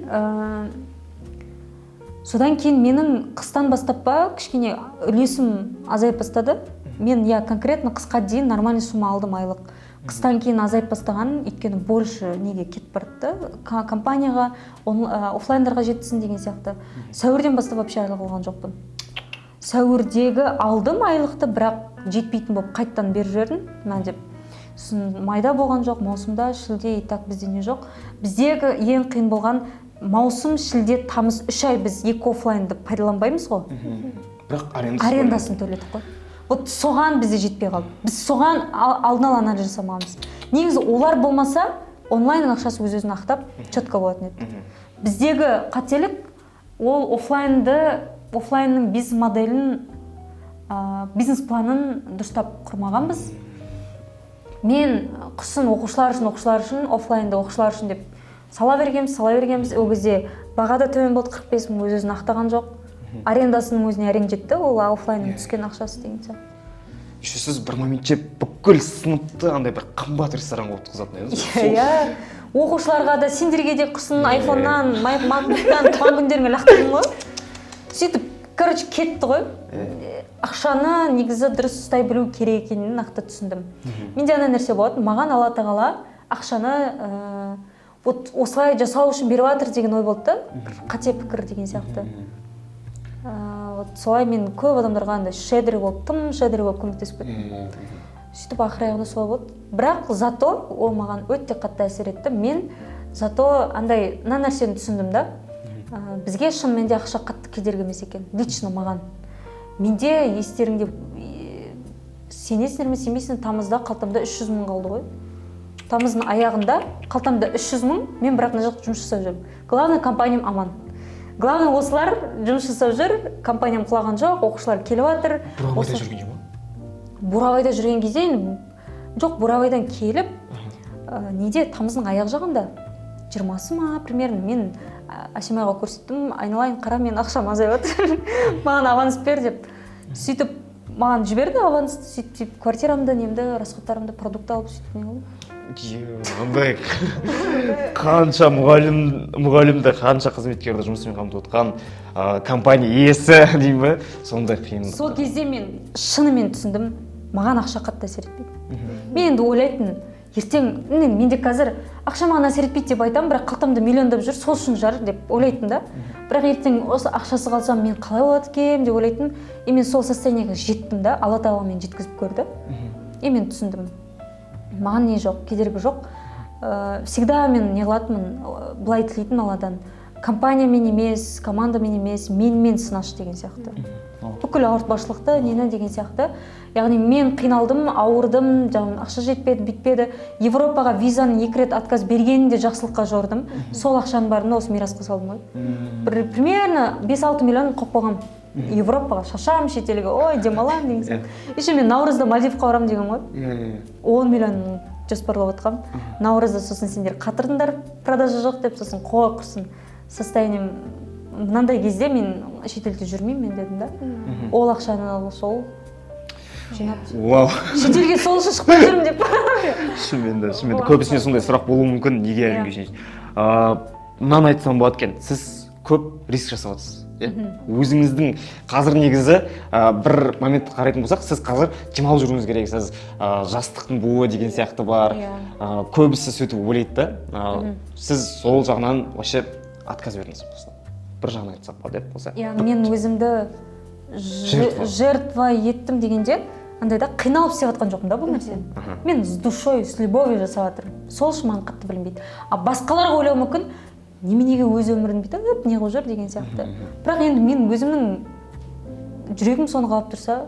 содан кейін менің қыстан бастап па кішкене үлесім азайып бастады. Мен конкретно қысқа дейін нормальный сумма алдым айлық. Қыстан кейін азайып бастаған, өйткені больше неге кетіп барды, компанияға, офлайндарға жетсін деген сияқты. Сәуірден бастап вообще айлық алған жоқпын. Сәуірдегі алдым айлықты, бірақ жетпейтін болып қайттан беріп жібердім, деп. Майда болған жоқ, маусымда, шілде, и так бізде не жоқ. Біздегі ең қиын болған маусым, шілде, тамыз 3 ай біз екі офлайнды пайдаланбаймыз ғой. Бірақ арендасын төледік қой. Вот соған бізде жетпей қалды. Біз соған алдын ала анализ жасамағанбыз. Негізі олар болмаса, онлайнның ақшасы өз-өзін ақтап, четко болатын еді. Біздегі қателік ол офлайнның бизнес моделін, бизнес планын дұрыстап құрмағанбыз. Мен құсын оқушылар үшін, офлайнды оқушылар үшін деп сала бергенбіз. Ол кезде бағада төмен болды, 45 мың өз-өзін ақтаған жоқ. Арендасының өзіне әрең жетті, ол офлайнның түскен ақшасы деген сияқты. Сіз бір моментте бүкіл сыныпты андай бір қымбат ресторанға өткізетін едіңіз. Иә, оқушыларға да сендерге де құсын айфоннан, макбуктан туған күндеріңе лақтырдың ғой. Сөйтіп, кетті ғой. Ақшаны негізі дұрыс ұстай білу керек екенін нақты түсіндім. Менде ана нәрсе болады, маған Алла тағала ақшаны осылай жасау үшін беріп жатыр деген ой болды да, қате пікір деген сияқты. Солай мен көп адамдарға шедер болып көмектесіп кеттім. Сөйтіп ақыр аяғында солай болды. Бірақ зато ол маған өте қатты әсер етті. Мен зато андай нәрсені түсіндім да. Бізге шынымен де ақша қатты кедергі емес екен. Лично маған. Менде естеріңде сенесіңдер ме, сенбейсіңдер, тамызда қалтамда 300 мың қалды ғой. Тамыздың аяғында қалтамда 300 мың, мен бірақ мына жақта жұмыс жасап жүрмін. Главное, компаниям аман. Главное, осылар жұмыс жасап жүр, компаниям құлаған жоқ, оқушылар келіп жатыр. Бурабайда жүрген ма? Бурабайда жүрген кезде, жоқ, Бурабайдан келіп, неде тамыздың аяқ жағында 20-сы ма, примерно, мен Асимайға көрсеттім, айналайын қара, мен ақшам азайып жатыр, маған аванс бер деп. Сөйтіп, маған жіберді авансты, сөйтіп, квартирамды, немді, расходтарымды, продукт алып, сөйтіп не болды. Андай қанша мұғалімді, қанша қызметкерді жұмыспен қамтып отқан компания иесі деймін бе, сондай қиын. Сол кезде мен шынымен түсіндім, маған ақша қатты әсер етпейді. Мен енді ойлайтын, ертең менде қазір ақша маған әсер етпейді деп айтамын, бірақ қалтамда миллиондап жүр, сол үшін шығар деп ойлайтын да. Бірақ ертең осы ақшасы қалсам мен қалай болады екен деп ойлайтын. Мен сол состояниеге жеттім да, Алла тағала мені жеткізіп көрді. Мен түсіндім. Маған не жоқ, кедергі жоқ. Всегда мен не қылатынмын, былай тілейтін Алладан. Компаниямен емес, командамен емес, менімен сынашы деген сияқты. Бүкіл ауыртпашылықты нені деген сияқты. Яғни мен қиналдым, ауырдым, ақша жетпеді, бітпеді. Европаға визаны 2 рет отказ бергенінде жақсылыққа жордым. Сол ақшаның барында осы мирасқа салдым ғой. Примерно 5-6 миллион қойып қойғам. Европаға шашам, шетелге, ой, демалам деген сияқты. Еще мен наурызда Мальдивқа барам деген ғой. 10 миллион жоспарлап отқам. Наурызда сосын сендер қатырдыңдар, продажа жоқ деп, сосын қой құрсын. Состоянием мынандай кезде мен шетелде жүрмеймін мен дедім да. Ол ақшаны сол жинап. Вау. Шетелге сол үшін шықпай жүрмін деп. Шынымен көбісіне сондай сұрақ болуы мүмкін, неге әлемге жинайсыз. Мынаны айтсам болады екен, сіз көп риск жасап отырсыз. Өзіңіздің қазір негізі бір момент қарайтын болсақ, сіз қазір демалып жүруіңіз керек, сіз жастықтың буы деген сияқты бар. Көбісі сөйтіп ойлайды да. Сіз сол жағынан вообще отказ бердіңіз болса. Бір жағынан айтсақ па деп болса. Мен өзімді жертва еттім дегенде, андайда қиналып істеп жатқан жоқпын да бұл нәрсені. Мен с душой, с любовью жасап жатырмын. Сол үшін маған қатты білінбейді. Басқаларға ойлауы мүмкін, неменеге өз өмірін бүйтіп не қылып жүр деген сияқты. Бірақ енді мен өзімнің жүрегім соны қалап тұрса,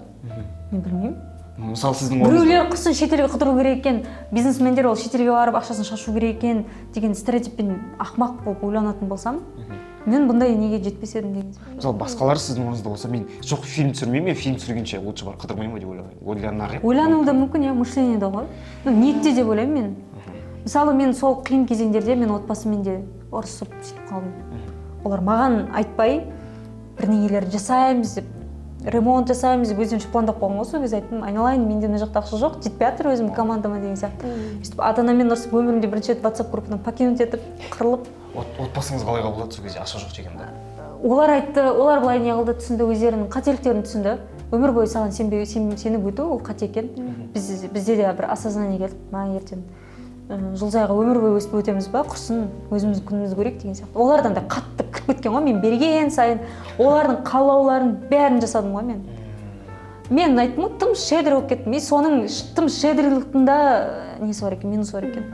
мен білмеймін. Мысалы сіздің біреулер қысын шетелге қыдыру керек екен, бизнесмендер ол шетелге барып ақшасын шашу керек екен деген стереотиппен ақмақ болып ойланатын болсам, мен бұндай неге жетпес едім деген сияқты. Мысалы басқалар сіздің орныңызда болса, мен жоқ фильм түсірмеймін, мен фильм түсіргенше лучше бар қыдырмаймын деп ойланар едім. Ойлануы да мүмкін, мышлениеде ғой. Ниетте деп ойлаймын мен. Мысалы мен сол қиын кезеңдерде мен отбасыммен де ұрысып сөйтіп қалдым. Олар маған айтпай бірнеңелер жасаймыз деп, ремонт жасаймыз деп өзімше пландап қойған ғой. Сол кезде айттым, айналайын, менде мына жақта ақша жоқ, жетпей жатыр өзім командама деген сияқты. Сөйтіп ата-анамен ұрысып өмірімде бірінші рет WhatsApp группадан покинуть етіп, қырылып. Отбасыңыз қалай қабылдады сол кезде ақша жоқ дегенде? Олар айтты, олар былай не қылды, түсінді, өздерінің қателіктерін түсінді. Өмір бойы саған сеніп өту ол қате екен. Бізде де бір осознание келді, ертең жылзайға өмір бойы өстіп өтеміз ба, құрсын өзіміз күнімізді көрейік деген сияқты. Олардан да қатты кіріп кеткен ғой, мен берген сайын олардың қалауларын бәрін жасадым ғой мен. Мен айттым, тым шедір болып кеттім. Соның тым шедірліктіңда несі бар екен, минусы бар екен.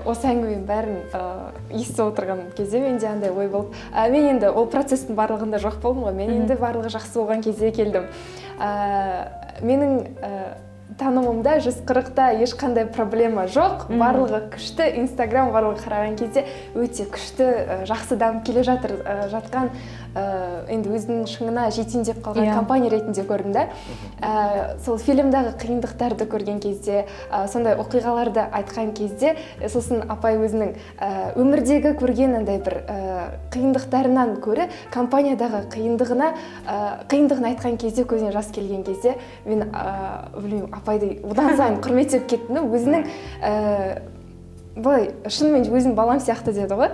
Осы әңгіменің бәрін естіп отырған кезде менде андай ой болып, мен енді ол процестің барлығында жоқ болдым ғой, мен енді барлығы жақсы болған кезде келдім. Менің танымымда 140-та ешқандай проблема жоқ, барлығы күшті, Инстаграм барлығы қараған кезде өте күшті, жақсы дамып келе жатқан, енді өзінің шыңына жетейін деп қалған компания ретінде көрдім да. Сол фильмдағы қиындықтарды көрген кезде, сондай оқиғаларды айтқан кезде, сосын апай өзінің өмірдегі көрген андай бір қиындықтарынан көрі, компаниядағы қиындығын айтқан кезде, көзіне жас келген кезде, мен білмеймін, апайды одан сайын құрметтеп кеттім. Өзінің былай шынымен өзінің балам сияқты деді ғой.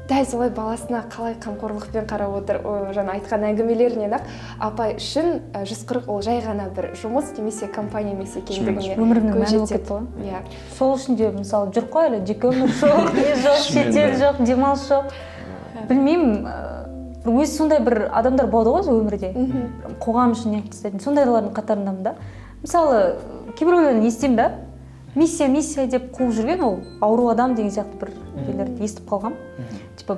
Дәл солай баласына қалай қамқорлықпен қарап отыр, жаңа айтқан әңгімелерінен ақ апай үшін 140 ол жай ғана бір жұмыс немесе компания емес екендігіне өмірімнің мәні болып кетті ғой. Сол үшін де мысалы жүр қой әлі, жеке өмір жоқ, не жоқ, шетел жоқ, демалыс жоқ. Білмеймін, өзі сондай бір адамдар болды ғой өмірде. Қоғам үшін не істейтін сондайлардың қатарындамын да. Мысалы, кейбіреулерін естимін да. Миссия деп қуып жүрген ол ауру адам деген сияқты бір нелерді естіп қалғам. Типа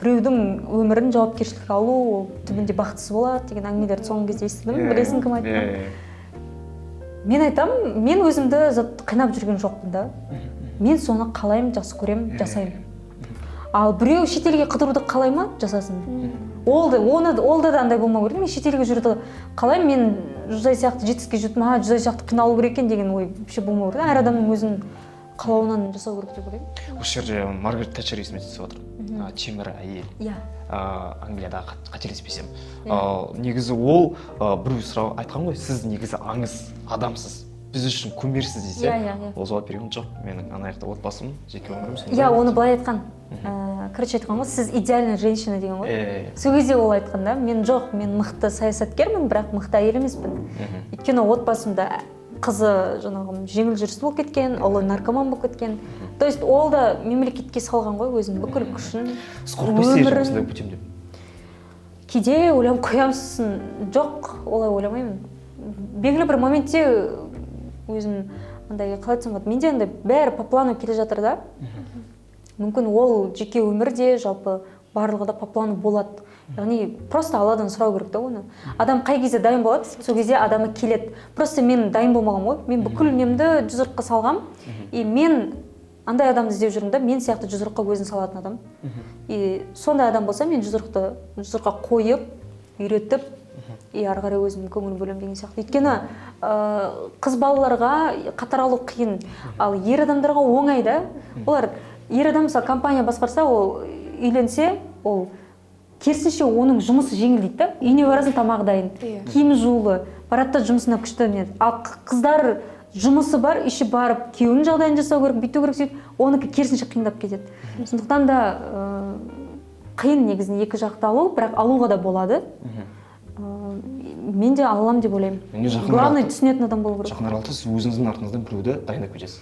біреудің өмірін жауапкершілікке алу, ол түбінде бақытсыз болады деген әңгімелерді соңғы кезде естідім. Білесің кім айтқан? Мен айтамын, мен өзімді қинап жүрген жоқпын да. Мен соны қалаймын, жақсы көремін, жасаймын. Ал біреу шетелге қыдыруды қалай ма, жасасын. Ол да андай болмау керек. Мен шетелге жүруді қалаймын, мен жүзай сияқты жетістікке жетім, жүзай сияқты қиналу керек екен деген ой вообще болмау керек. Әр адамның өзінің қалауынан жасау керек деп ойлаймын. Осы жерде Маргарет Тэтчер есіме түсіп отыр. Темір әйел. Англияда қателеспесем. Негізі ол біреу сұрау айтқан ғой, сіз негізі аңыз адамсыз. Біз үшін кумирсіз десе, ол жауап берген жоқ. Менің анаяқта отбасым, жеке өмірім. Оны былай айтқан. Короче айтқан ғой, сіз идеальная женщина деген ғой. Сол кезде ол айтқанда, мен жоқ, мен мықты саясаткермін, бірақ мықты әйел емеспін. Өйткені отбасымда қызы жаңағы жеңіл жүріс болып кеткен, ұлы наркоман болып кеткен. То есть ол да мемлекетке салған ғой өзінің бүкіл күшін, қорықпайсыз осындай бітем деп? Кейде ойланып қоямын, сосын жоқ, олай ойламаймын. Белгілі бір моментте өзім андай қалай айтсам болады, менде андай бәрі по плану келе жатыр да. Мүмкін ол жеке өмірде жалпы барлығы да по плану болады. Яғни просто Алладан сұрау керек та оны. Адам қай кезде дайын болады, сол кезде адамы келеді. Просто мен дайын болмағам ғой. Мен бүкіл немді жүзіртқа салғам. И мен андай адамды іздеп жүрмін да, мен сияқты жүзіртқа өзін салатын адам. И сондай адам болса, мен жүзіртқа қойып, үйретіп, и ары қарай өзім көңіл бөлем деген сияқты. Өйткені қыз балаларға қатар алу қиын, ал ер адамдарға оңай да. Олар ер адам мысалы компания басқарса, ол үйленсе, ол керісінше оның жұмысы жеңіл дейді да. Үйіне барасың, тамағы дайын, киімі жуулы, барады да жұмысына күшті неді. Ал қыздар жұмысы бар, іші барып, күйеуінің жағдайын жасау керек, бүйту керек сөйтіп, оныкі керісінше қиындап кетеді. Сондықтан да қиын негізінен екі жақты алу, бірақ алуға да болады. Мен де алам деп ойлаймын. Главное түсінетін адам болу керек. Жақын аралықта сіз өзіңіздің артыңыздан біреуді дайындап кетесіз.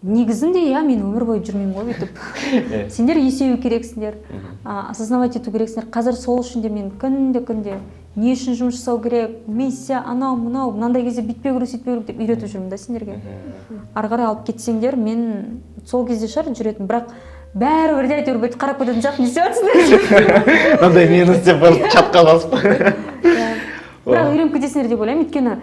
Негізінде мен өмір бойы жүрмеймін ғой бүйтіп. Сендер есею керексіңдер, осознавать ету керексіңдер. Қазір сол үшін де мен күнде не үшін жұмыс жасау керек, миссия, анау, мынау, мынандай кезде бүйтпеу керек, сөйтпеу керек деп үйретіп жүрмін да сендерге. Ары қарай алып кетсеңдер, мен сол кезде шығар жүретін, бірақ бәрібір де әйтеуір бүйтіп қарап кететін сияқты, не істеватсыңдар? Мынандай мені істеп барып чатқа басып. Бірақ үйреніп кетесіңдер деп ойлаймын, өйткені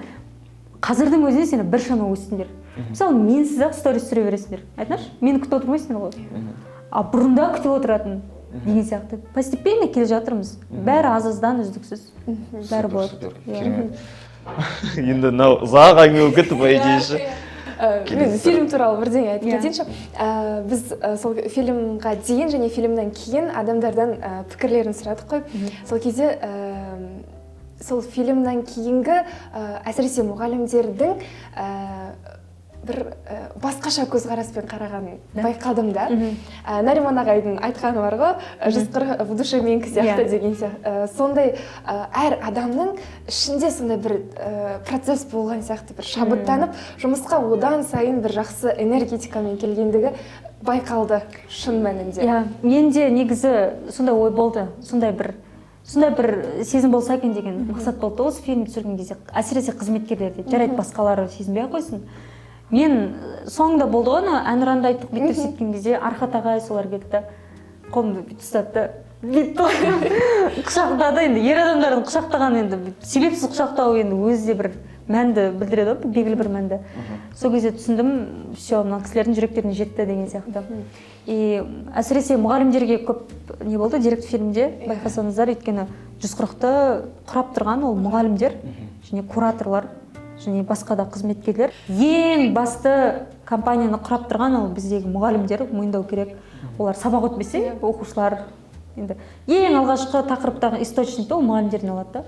қазірдің өзінде сені біршама өстіңдер. Мысалы, менсіз-ақ сторис түсіре бересіңдер. Айтыңдаршы, мені күтіп отырмайсыңдар ғой. А бұрында күтіп отыратын деген сияқты. Постепенно келе жатырмыз. Бәрі аз-аздан үздіксіз. Бәрі болады. Енді мынау ұзақ әңгіме болып кетті, по идее. Мен фильм туралы бірдеңе айтып кетейінші. Біз сол фильмға дейін және фильмнен кейін адамдардан пікірлерін сұрадық қой. Сол кезде сол фильмнен кейінгі әсіресе мұғалімдердің бір басқаша көзқараспен қарағанын байқадым да. Нариман ағайдың айтқаны бар ғой, жызқыр в душе менікі сияқты деген сияқты. Сондай әр адамның ішінде сондай бір процесс болған сияқты, бір шабыттанып, жұмысқа одан сайын бір жақсы энергетикамен келгендігі байқалды шын мәнінде. Менде негізі сондай ой болды, сондай бір сезім болса екен деген мақсат болды осы фильм түсірген кезде, әсіресе қызметкерлерде. Жарайды, басқалары сезінбей қойсын. Мен соңында болды ғой, әнұранды айттық бүйтіп сөйткен кезде Архат ағай солар келді, қолымды бүйтіп ұстады, бүйтіп құшақтады. Енді ер адамдардың құшақтаған енді себепсіз құшақтау енді өзі де бір мәнді білдіреді, белгілі бір мәнді. Сол кезде түсіндім, все, мына кісілердің жүректеріне жетті деген сияқты. И әсіресе мұғалімдерге көп не болды директ фильмде, байқасаңыздар, өйткені 140-ты құрап тұрған ол мұғалімдер және кураторлар және басқа да қызметкерлер. Ең басты компанияны құрап тұрған ол біздегі мұғалімдер, мойындау керек. Олар сабақ өтпесе, оқушылар енді ең алғашқы тақырыптағы источникті ол мұғалімдерден алады да.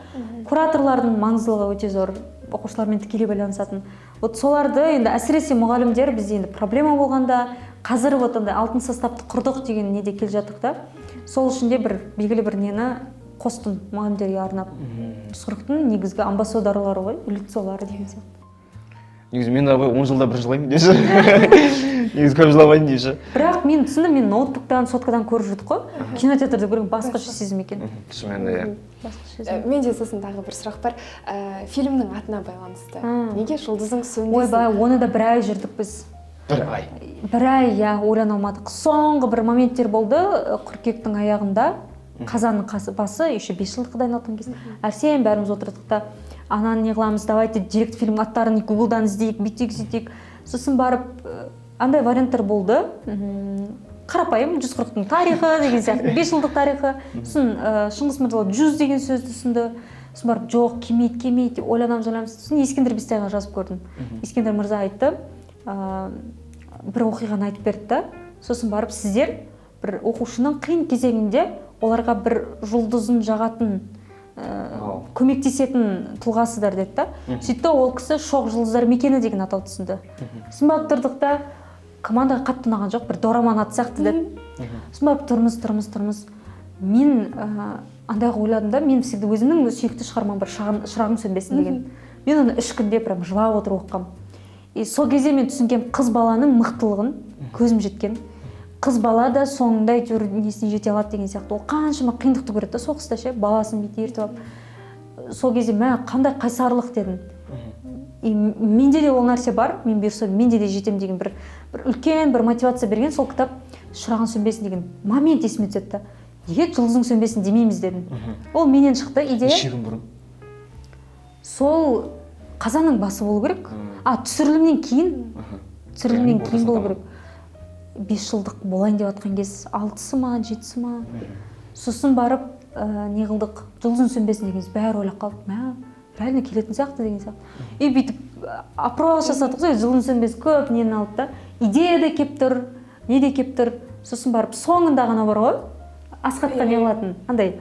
Кураторлардың маңыздылығы өте зор, оқушылармен тікелей байланысатын. Вот соларды енді әсіресе мұғалімдер бізде енді проблема болғанда, қазір вот андай алтын составты құрдық деген неде келе жатық та. Сол үшін де бір белгілі бір нені қостым мұғалімдерге арнап. 140-тың негізгі амбассадорлары ғой, лицолары деген сияқты. Негізі мен 10 жылда бір жылаймын деші. Негізі көп жыламайын деші. Бірақ мен түсіндім, мен ноутбуктан, соткадан көріп жүрдік қой. Кинотеатрда көрген басқаша сезім екен. Шынымен Менде сосын тағы бір сұрақ бар. Фильмнің атына байланысты. Неге жұлдызың сөнбесін? Ойбай, оны да бір ай жүрдік біз. Бір ай, ойлана алмадық. Соңғы бір моменттер болды, қыркүйектің аяғында, қазанның басы, еще 5 жылдыққа дайындалған кезде. Әрсен бәріміз отырдық та, ананы не қыламыз, давайте директ фильм аттарын Google-дан іздейік, бүйтейік, сөйтейік. Сосын барып, андай варианттар болды. Қарапайым 140-тың тарихы деген сияқты, 5 жылдық тарихы. Сосын Шыңғыс Мырзалы 100 деген сөзді ұсынды. Сосын барып, жоқ, келмейді деп ойланамыз. Сосын Ескендір Бестайға жазып көрдім. Ескендір Мырза айтты, бір оқиғаны айтып берді. Сосын барып, сіздер бір оқушының қиын кезеңінде оларға бір жұлдызын жағатын, көмектесетін тұлғасыдар деді да. Сөйтті ол кісі шоқ жұлдыздар мекені деген атау түсінді. Сосын барып тұрдық та, командаға қатты ұнаған жоқ, бір дораман аты сияқты деді. Сосын барып тұрмыз. Мен андайға ойладым да, мен өзімнің сүйікті шығармам бір шырағым сөнбесін деген. Мен оны 3 күнде прям жылап отырып оқығам. сол кезде мен түсінгем қыз баланың мықтылығын, көзім жеткен. Қыз бала да соңында әйтеуір несіне жете алады деген сияқты. Ол қаншама қиындықты көреді да соғыста ше, баласын бүйтіп ертіп алып. Сол кезде мә қандай қайсарлық дедім. Менде де ол нәрсе бар, мен бұйырса менде де жетем деген бір үлкен бір мотивация берген сол кітап Шырағың сөнбесін деген момент есіме түседі да. Неге жұлдызың сөнбесін демейміз дедім. Ол менен шықты идея. Неше күн бұрын? Сол қазанның басы болу керек. Түсірілімнен кейін болу керек. 5 жылдық болайын деп жатқан кез 6-сы ма, 7-сы ма. Сосын барып не қылдық, жұлдызың сөнбесін деген бәрі ойлап қалдық. Мә, реально келетін сияқты деген сияқты. И бүйтіп опрос жасадық қой, жұлдызың сөнбесін көп нені алды да. Идея да кеп тұр, не де кеп тұр. Сосын барып соңында ғана бар ғой, Асхатқа не қылатын. Андай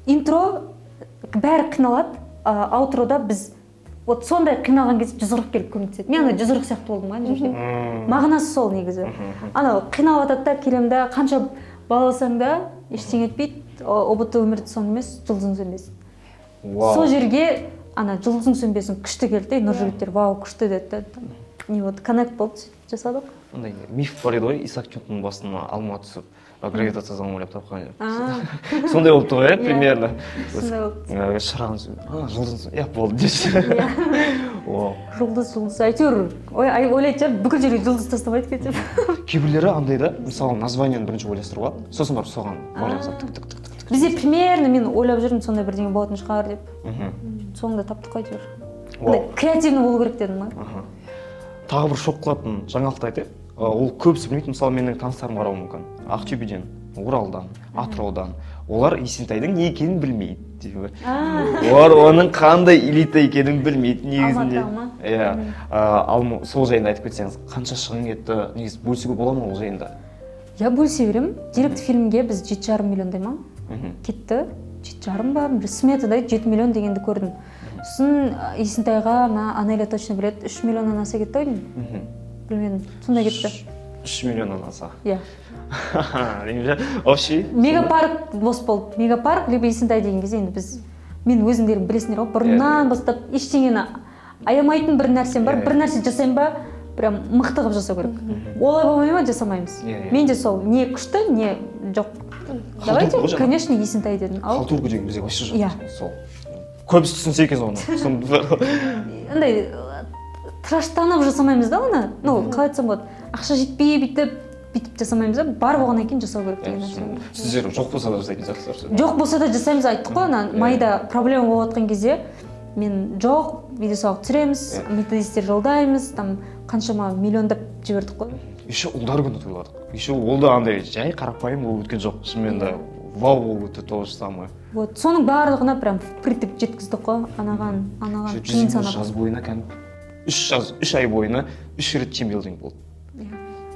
интро бәрі қиналады, аутрода біз вот сондай қиналған кезде 140 келіп көмектеседі. Мен ана 140 сияқты болдым ана жерде. Мағынасы сол негізі. Анау қиналып жатады да, келем да, қанша баласаң да ештеңе етпейді. ОБТ өмірді соң емес, жұлдызың сөнбесін. Сол жерге ана жұлдызың сөнбесін күшті келді, Нұржігіттер вау күшті деді. Не вот коннект болды, жасадық. Андай миф бар еді ғой, Исаак Ньютонның басына алма түсіп, гравитация заңын ойлап тапқан. Сондай болып тұр ғой, примерно. Сондай болды. Шырағың жұлдызың, иә болды деші. Жұлдыз, әйтеуір ойлайды шығар, бүкіл жерге жұлдыз тастамайды кетіп. Кейбірлері андай да, мысалы названиені бірінші ойластырып алады, сосын барып соған байланысады. Бізде примерно мен ойлап жүрмін сондай бірдеңе болатын шығар деп. Соңында таптық әйтеуір. Креативный болу керек дедім ғой. Тағы бір шок қылатын жаңалықты айтайық. Ол көбісі білмейді, мысалы менің таныстарым қарауы мүмкін. Ақтөбеден, Оралдан, Атыраудан. Олар Есентайдың не екенін білмейді. Олар оның қандай элита екенін білмейді негізінде. Иә. Сол жайында айтып кетсеңіз, қанша шығын кетті, негізі бөлісуге бола ма ол жайында? Я бөлісе берем. Директ фильмге біз 7,5 миллиондай ма? Кетті. 7,5 ба? Бір сметадай 7 миллион дегенді көрдім. Сосын Есентайға, Анеля точно біледі, 3 миллионнан аса кетті ойын? Білмедім, сондай кетті. 3 миллионнан аса? Иә. Вообще? Мегапарк бос болды. Мегапарк, либо Есентай деген кезде енді біз, мен өзіңдерің білесіңдер ғой, бұрыннан бастап ештеңені аямайтын бір нәрсем бар, бір нәрсе жасайын ба, прям мықты қылып жасау керек. Олай болмай ма, жасамаймыз. Мен де сол, не күшті, не жоқ. Давайте, конечно, Есентай дедім. Халтурка деген бізде вообще жоқ. Сол. Көбісі түсінсе екен оны. Андай траштанып жасамаймыз да оны. Ну, қалай айтсам болады. Ақша жетпей бүйтіп жасамаймыз да, бар болғаннан кейін жасау керек деген нәрсе. Сіздер жоқ болса да жасайтын сияқтысыздар. Жоқ болса да жасаймыз, айттық қой, ана майда проблема болып жатқан кезде мен жоқ, видеосабақ түсіреміз, методисттер жолдаймыз, там қаншама миллиондап жібердік қой. Еще ұлдар күні тойладық. Еще ол да андай жай қарапайым болып өткен жоқ. Шынымен де вау болып өтті, то же самое. Вот, соның барлығына прям впритык жеткіздік қой, анаған қиын санап. Жаз бойына кәдімгі 3 ай бойына 3 рет тимбилдинг болды.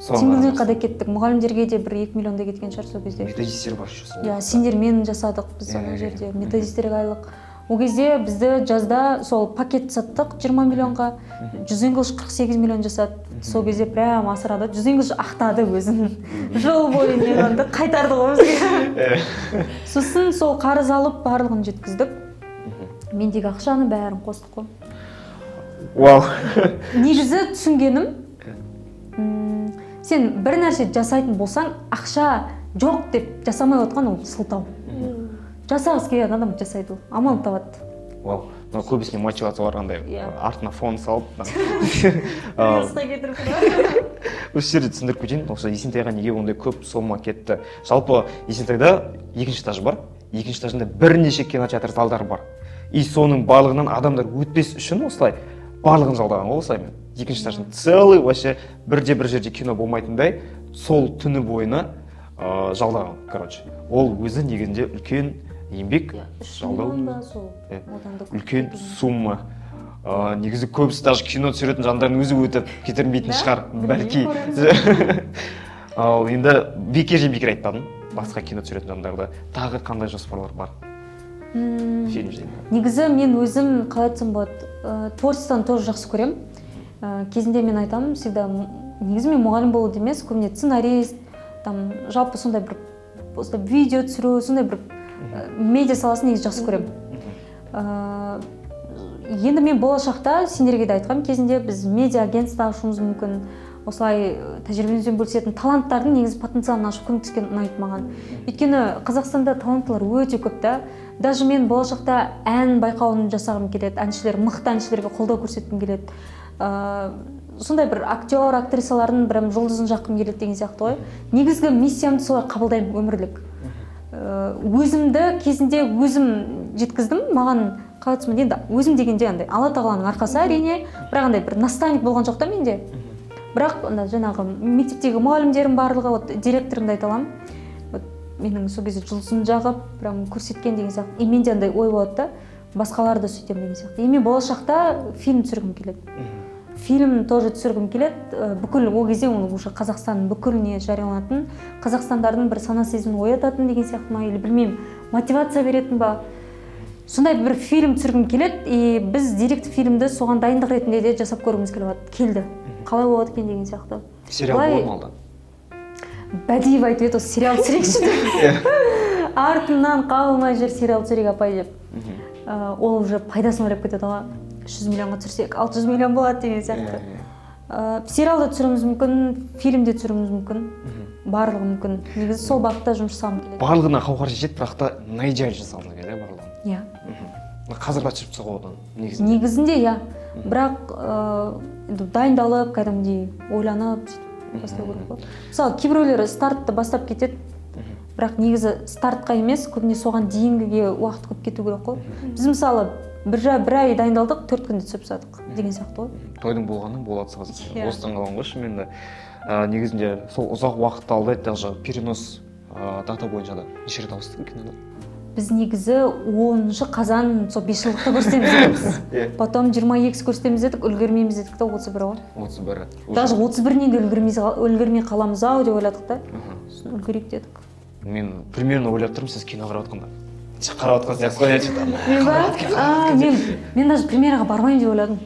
Тимбилдингқа да кеттік, мұғалімдерге де бір 2 миллиондай кеткен шығар сол кезде. Методисттер бар еще сол. Иә, сендермен жасадық біз ана жерде, методистерге айлық. Ол кезде бізді жазда сол пакет саттық 20 миллионға, 100 English 48 миллион жасады. Сол кезде прям асырады. 100 English ақтады өзін. Жол бойы миллионды қайтарды ғой бізге. Сосын сол қарыз алып барлығын жеткіздік. Мендегі ақшаны бәрін қостық қой. Вау. Негізі түсінгенім, сен бір нәрсе жасайтын болсаң, ақша жоқ деп жасамай отқан ол сылтау. Жасағыз келген адам жасайды ол, амал табады. Вау, көбісіне мотивация бар қандай, артына фон салып. Рилсқа кетіріп тұр. Осы жерде түсіндіріп кетейін, осы Есентайға неге ондай көп сома кетті. Жалпы Есентайда екінші этаж бар, екінші этажында бірнеше кинотеатр залдары бар. И соның барлығынан адамдар өтпес үшін осылай барлығын жалдаған ғой осылай мен. Екінші этаждың целый вообще бірде бір жерде кино болмайтындай сол түні бойына жалдаған, короче. Ол өзі негізінде үлкен еңбек, жалдау, үлкен сумма. Негізі көбісі даже кино түсіретін жандардың өзі өтіп кетірмейтін шығар, бәлки. Енді бекер айтпадым, басқа кино түсіретін жандарды. Тағы қандай жоспарлар бар? Фильм жайында. Негізі мен өзім қалай айтсам болады, творчествоны тоже жақсы көрем. Кезінде мен айтамын, всегда негізі мен мұғалім болуды емес, көбіне сценарист, жалпы сондай бір видео түсіру, сондай бір медиа саласын негізі жақсы көрем. енді мен болашақта сендерге де айтқам, кезінде біз медиа агентство ашуымыз мүмкін, осылай тәжірибемізбен бөлісетін таланттардың негізі потенциалын ашып көмектескен ұнайды маған. Өйткені Қазақстанда таланттылар өте көп та. Даже мен болашақта ән байқауын жасағым келеді, мықты әншілерге қолдау көрсеткім келеді. Сондай бір актер, актрисалардың бір жұлдызын жаққым келеді деген сияқты ғой. Негізгі миссиямды солай қабылдаймын өмірлік. Өзімді кезінде өзім жеткіздім, маған қалатысым енді өзім дегенде андай Алла тағаланың арқасы әрине, бірақ андай бір наставник болған жоқ та менде. Бірақ жаңағы мектептегі мұғалімдерім барлығы, вот директорымды айта аламын. Вот менің сол кезде жұлдызын жағып, прям көрсеткен деген сияқты. И менде андай ой болады да, басқаларды сөйтемін деген сияқты. И мен болашақта фильм түсіргім келеді. Фильм тоже түсіргім келеді. Бүкіл ол кезде оны уже Қазақстанның бүкіліне жарияланатын, қазақстандардың бір сана сезімін оятатын деген сияқты ма, или білмеймін, мотивация беретін ба. Сондай бір фильм түсіргім келеді, и біз директ фильмді соған дайындық ретінде де жасап көргіміз келді. Қалай болады екен деген сияқты. Сериал болады ма алда? Бәдиев айтып еді, осы сериал түсірейікші деп. Артымнан қалмай жүр сериал түсірейік апай деп. Ол уже пайдасын ойлап кетеді ғой. 300 миллионға түсірсек 600 миллион болады деген сияқты. Сериалда түсіруіміз мүмкін, фильмде түсіруіміз мүмкін, барлығы мүмкін. Негізі сол бағытта жұмыс жасағым келеді. Барлығына қауқар жетеді, бірақ та найджайлы жасалғаны келеді барлығы. Иә. Қазір да түсіріп тастауға болады негізінде, иә. Бірақ дайындалып, кәдімгідей ойланып бастау керек қой. Мысалы, кейбіреулері стартты бастап кетеді, бірақ негізі стартқа емес, көбіне соған дейінгіге уақыт көп кету керек қой. Біз мысалы бір ай дайындалдық, 4 күнде түсіріп тастадық деген сияқты ғой. Тойдың болғаны болады қазір. Осыдан қалған ғой шынымен де. Негізінде сол ұзақ уақыт алды, даже перенос дата бойынша да неше рет ауыстырдың кинода? Біз негізі 10 қазан сол 5 жылдықта көрсетеміз дедік. Потом 22 көрсетеміз дедік, үлгермейміз дедік та 31 ғой. 31. Даже 31-нен де үлгермей қаламыз ау деп ойладық та. Үлгерейік дедік. Мен примерно ойлап тұрмын, сіз кино қарап отқанда. Қарап отқан сияқтысыз ғой, мен даже премьераға бармайын деп ойладым.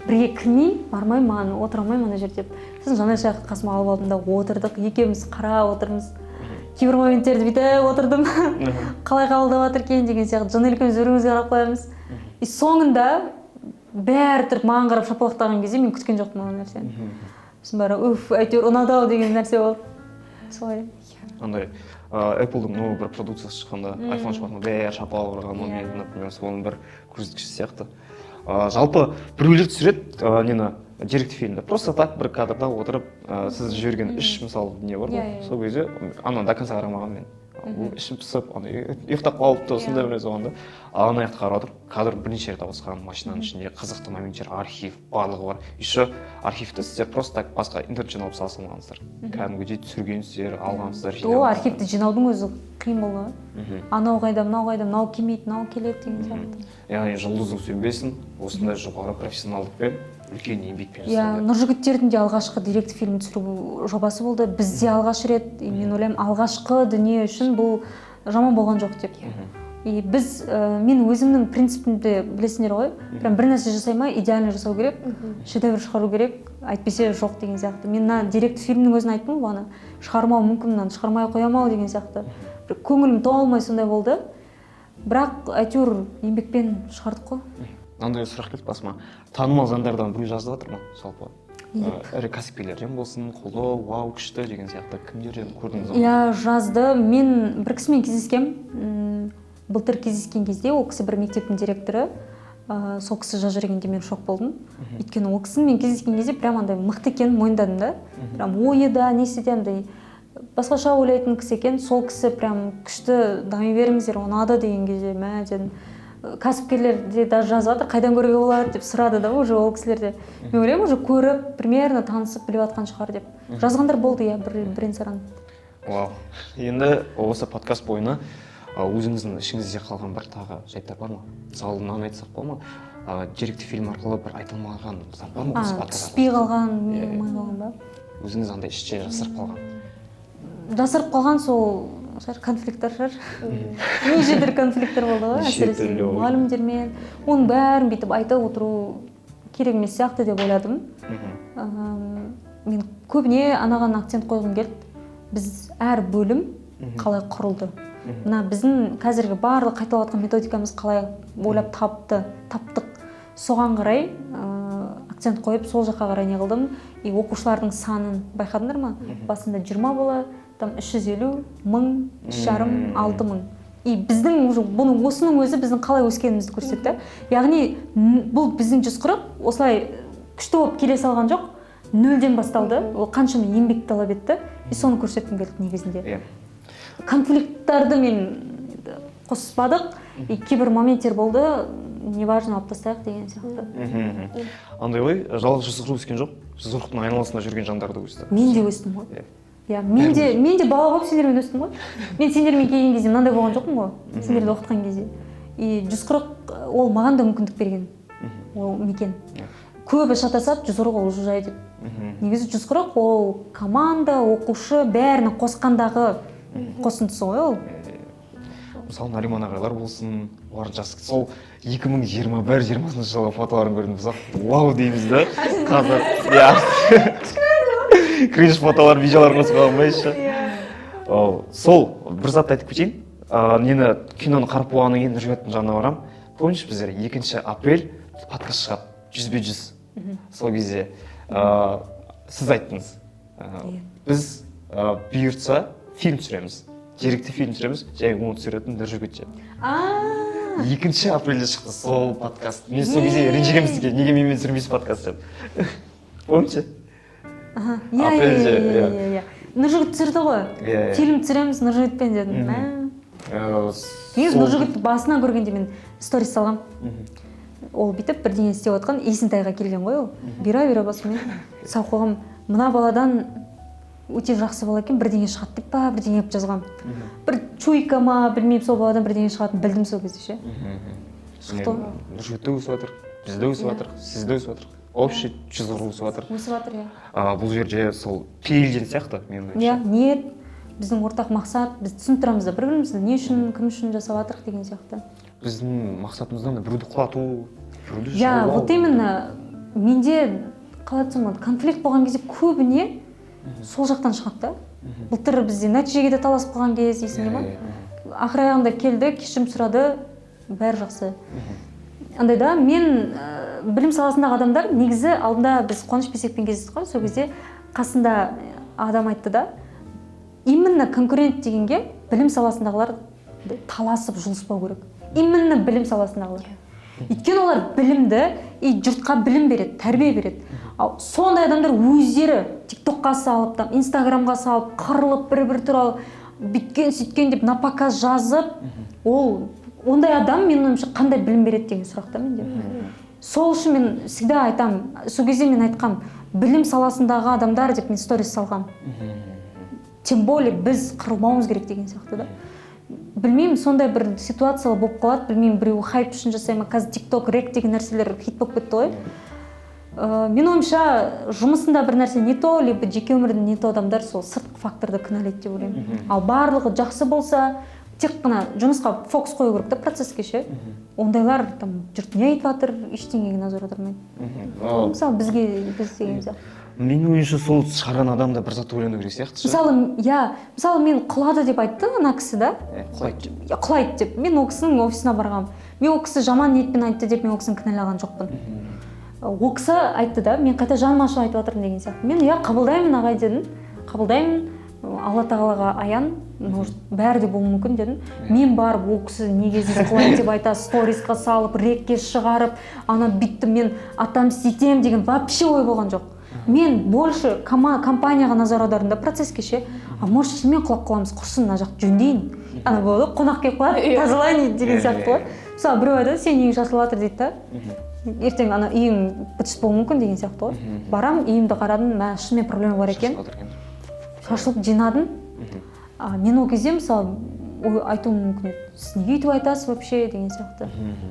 Бірге кірмеймін, бармаймын, маған отыра алмаймын ана жерде деп. Сосын Жанар Шайыққа қасыма алып алдым да отырдық, екеуміз қарап отырмыз. Кейбір моменттерді бүйтіп отырдым. Қалай қабылдап жатыр екен деген сияқты. Жан екеуміз бірімізге қарап қоямыз. И соңында бәрі тұрып маған қарап шапалақтаған кезде мен күткен жоқпын ол нәрсені. Сосын бәрі әйтеуір ұнады ау деген нәрсе болды. Солай. Андай Apple-дың новый бір продукциясы шыққанда, iPhone шыққанда бәрі шапалақ ұрған момент, например, соның бір көрсеткіші сияқты. Жалпы біреулер түсіреді нені директ фильмді. Просто так бір кадрда отырып, сіз жіберген іш мысалы не бар ғой. Сол кезде ана до конца қарамаған мен. Ішім пысып, ұйықтап қалыпты, осындай бір соғанда. Ана аяқты қарап отырып, кадр бірнеше рет ауысқан, машинаның ішінде қызықты моменттер, архив, барлығы бар. Еще архивті сіздер просто так басқа интернет жинап салсаңыздар. Кәдімгідей түсіргенсіздер, алғансыздар. О, архивті жинаудың өзі қиын болды. Анау қайда, мынау келмейді, мынау келеді деген сияқты. Яғни жұлдыздың сөнбесін, осындай жоғары профессионалдықпен, үлкен еңбекпен жасады. Иә, Нұржігіттердің де алғашқы директ фильм түсіру жобасы болды. Бізде алғаш рет, мен ойлаймын, алғашқы дүние үшін бұл жаман болған жоқ деп. И біз, мен өзімнің принципімді білесіңдер ғой, прям бір нәрсе жасаймай, идеально жасау керек, шедевр шығару керек, әйтпесе жоқ деген сияқты. Мен директ фильмнің өзін айттым ғой, шығармау мүмкін, шығармай қоямау деген сияқты. Көңілім толмай сондай болды. Бірақ әйтеуір еңбекпен шығардық қой. Андай сұрақ келді басыма. Танымал жандардан біреу жазып жатыр ма? Жалпы ірі кәсіпкерлерден болсын, қолдау, вау, күшті деген сияқты кімдерден көрдіңіз? Иә, жазды. Мен бір кісімен кездескем. Былтыр кездескен кезде ол кісі бір мектептің директоры. Сол кісі жазып жүргенде мен шок болдым. Өйткені ол кісімен мен кездескен кезде прям андай мықты екенін мойындадым да. Прям ойы да, несі де андай басқаша ойлайтын кісі екен. Сол кісі прям күшті дами беріңіздер, ұнады деген кезде мә дедім. Кәсіпкерлер де даже жазып жатыр, қайдан көруге болады деп сұрады да уже ол кісілерде. Мен ойлаймын, уже көріп, примерно танысып біліп жатқан шығар деп. Жазғандар болды, иә, бірен-саран. Вау. Енді осы подкаст бойына өзіңіздің ішіңізде қалған бір тағы жайттар бар ма? Мысалы, мынаны айтсақ болады ма? Деректі фильм арқылы бір айтылмаған зат бар ма? Түспей қалған, не болмай қалған ба? Өзіңіз андай іште жасырып қалған? Жасырып қалған сол конфликттер шығар. Неше конфликттер болды ғой, әсіресе мұғалімдермен. Оның бәрін бүйтіп айтып отыру керек емес сияқты деп ойладым. Мен көбіне анаған акцент қойғым келді. Біз әр бөлім қалай құрылды. Мына біздің қазіргі барлық қайталап жатқан методикамыз қалай ойлап таптық. соған қарай акцент қойып сол жаққа қарай не қылдым. И оқушылардың санын байқадыңдар ма? Басында 20 бала, там 350, 1000, 3,5, 6000. И біздің бұның осының өзі біздің қалай өскенімізді көрсетті. Яғни бұл біздің 140 осылай күшті болып келе салған жоқ, нөлден басталды. Ол қаншама еңбек талап етті. И соны көрсеткім келді негізінде. Конфликттарды мен қоспадық. И кейбір моменттер болды, неважно алып тастайық деген сияқты. Андай ғой, жалғыз 140 өскен жоқ, 140-тың айналасында жүрген жандарды өсті. Мен де өстім ғой. Я, мен де бала болып сендермен өстім ғой. Мен сендермен келген кезде мынандай болған жоқпын ғой. Сендерді оқытқан кезде. И 140 ол маған да мүмкіндік берген. Ол мекен. Көбі шатасады 140 ол жай деп. Негізі 140 ол команда, оқушы бәрінің қосқандағы қосындысы ғой ол. Мысалы Нариман ағайлар болсын, олардың жасы сол 2021-20 жылғы фотоларын көрдім болсақ, вау дейміз да. Қазір кринж фотолар, видеолар қосып қалмайшы. Сол бір затты айтып кетейін. Нені киноны қарап болғаннан кейін Нұржігіттің жанына барам. Помнишь, біздер 2 апрель подкаст шығады 100-100. Сол кезде сіз айттыңыз. Біз бұйыртса фильм түсіреміз. Деректі фильм түсіреміз, және оны түсіретін Нұржігіт. 2 апрельде шықты сол подкаст. Мен сол кезде ренжігеміз сізге, неге менімен түсірмейсіз подкаст деп. Помните? Иә. Нұржігіт түсірді ғой. Фильм түсіреміз Нұржігітпен дедім. Негізі Нұржігітті басынан көргенде мен сторис салғам. Ол бүйтіп бірдеңе істеп отқан, Есентайға келген ғой ол. Бира басымен сау қоғам, мына баладан өте жақсы бала екен, бірдеңе шығады деп па, бірдеңе жазғам. Бір чуйка ма, білмеймін, сол баладан бірдеңе шығатын білдім сол кезде ше. Шықты. Нұржігітті өсіп жатыр, бізді өсіп жатыр, сізді өсіп жатыр. Общий 140 өсіп жатыр. Өсіп жатыр, иә. Бұл жерде сол пейілден сияқты, мен ойымша. Иә, ниет, біздің ортақ мақсат, біз түсініп тұрамыз да, бір-бірімізді не үшін, кім үшін жасап жатырық деген сияқты. Біздің мақсатымыздан біреуді құлату, біреуді иә, вот именно менде қалай айтсам, конфликт болған кезде көбіне сол жақтан шығады да. Былтыр бізде нәтижеге де таласып қалған кез, есіңде ма? Ақыр аяғында келді, кешірім сұрады, бәрі жақсы. Андай да, мен білім саласындағы адамдар негізі алдында біз Қуаныш Бесекпен кездестік қой, сол кезде қасында адам айтты да, именно конкурент дегенге білім саласындағылар таласып жұлыспау керек. Именно білім саласындағылар. Өйткені олар білімді и жұртқа білім береді, тәрбие береді. Ал сондай адамдар өздері тиктокқа салып, инстаграмға салып, қырылып бір-бір туралы бүйткен сөйткен деп напоказ жазып, ондай адам менің ойымша қандай білім береді деген сұрақта менде. Сол үшін мен всегда айтам, сол кезде мен айтқам, білім саласындағы адамдар деп мен сторис салғам. Тем более біз қырылмауымыз керек деген сияқты да. Білмеймін, сондай бір ситуациялы болып қалады, білмеймін, біреу хайп үшін жасайма, қазір тикток, рек деген нәрселер хит болып кетті ғой. Мен ойымша жұмысында бір нәрсе не то, либо жеке өмірінде не то адамдар сол сыртқы факторды кінәлайды деп ойлаймын. Ал барлығы жақсы болса, тек қана жұмысқа фокус қою керек та процесске ше. Ондайлар там жұрт не айтып жатыр, ештеңеге назар аудармайды. Мысалы біз деген сияқты. Менің ойымша сол шығарған адам да бір зат ойлану керек сияқты. Мысалы мен құлады деп айтты ана кісі да. Құлайды деп. Мен ол кісінің офисына барғам. Мен ол кісі жаман ниетпен айтты деп мен ол кісіні кінәлаған жоқпын. Ол кісі айтты да, мен қайта жаным ашып айтып жатырмын деген сияқты. Мен қабылдаймын ағай дедім. Қабылдаймын. Алла тағалаға аян, бәрі де болуы мүмкін дедім. Мен барып ол кісі неге сіз құлайды деп айта, сторисқа салып, рекке шығарып, ана битті мен отомститем деген вообще ой болған жоқ. Мен больше компанияға назар аудардым да процесске ше. Может шынымен құлап қаламыз, құрсын мына жақ жөндейін. Ана болды, қонақ келіп қалады, тазалайын деген сияқты ғой. Мысалы біреу айтады, сен үйің шашылып жатыр дейді да. Ертең ана үйім бітіс болуы мүмкін деген сияқты ғой. Барам, үйімді қарадым, шынымен проблема бар екен. Шашылып жинадым. Мен ол кезде мысалы айтуым мүмкін еді. Сіз неге өйтіп айтасыз вообще деген сияқты.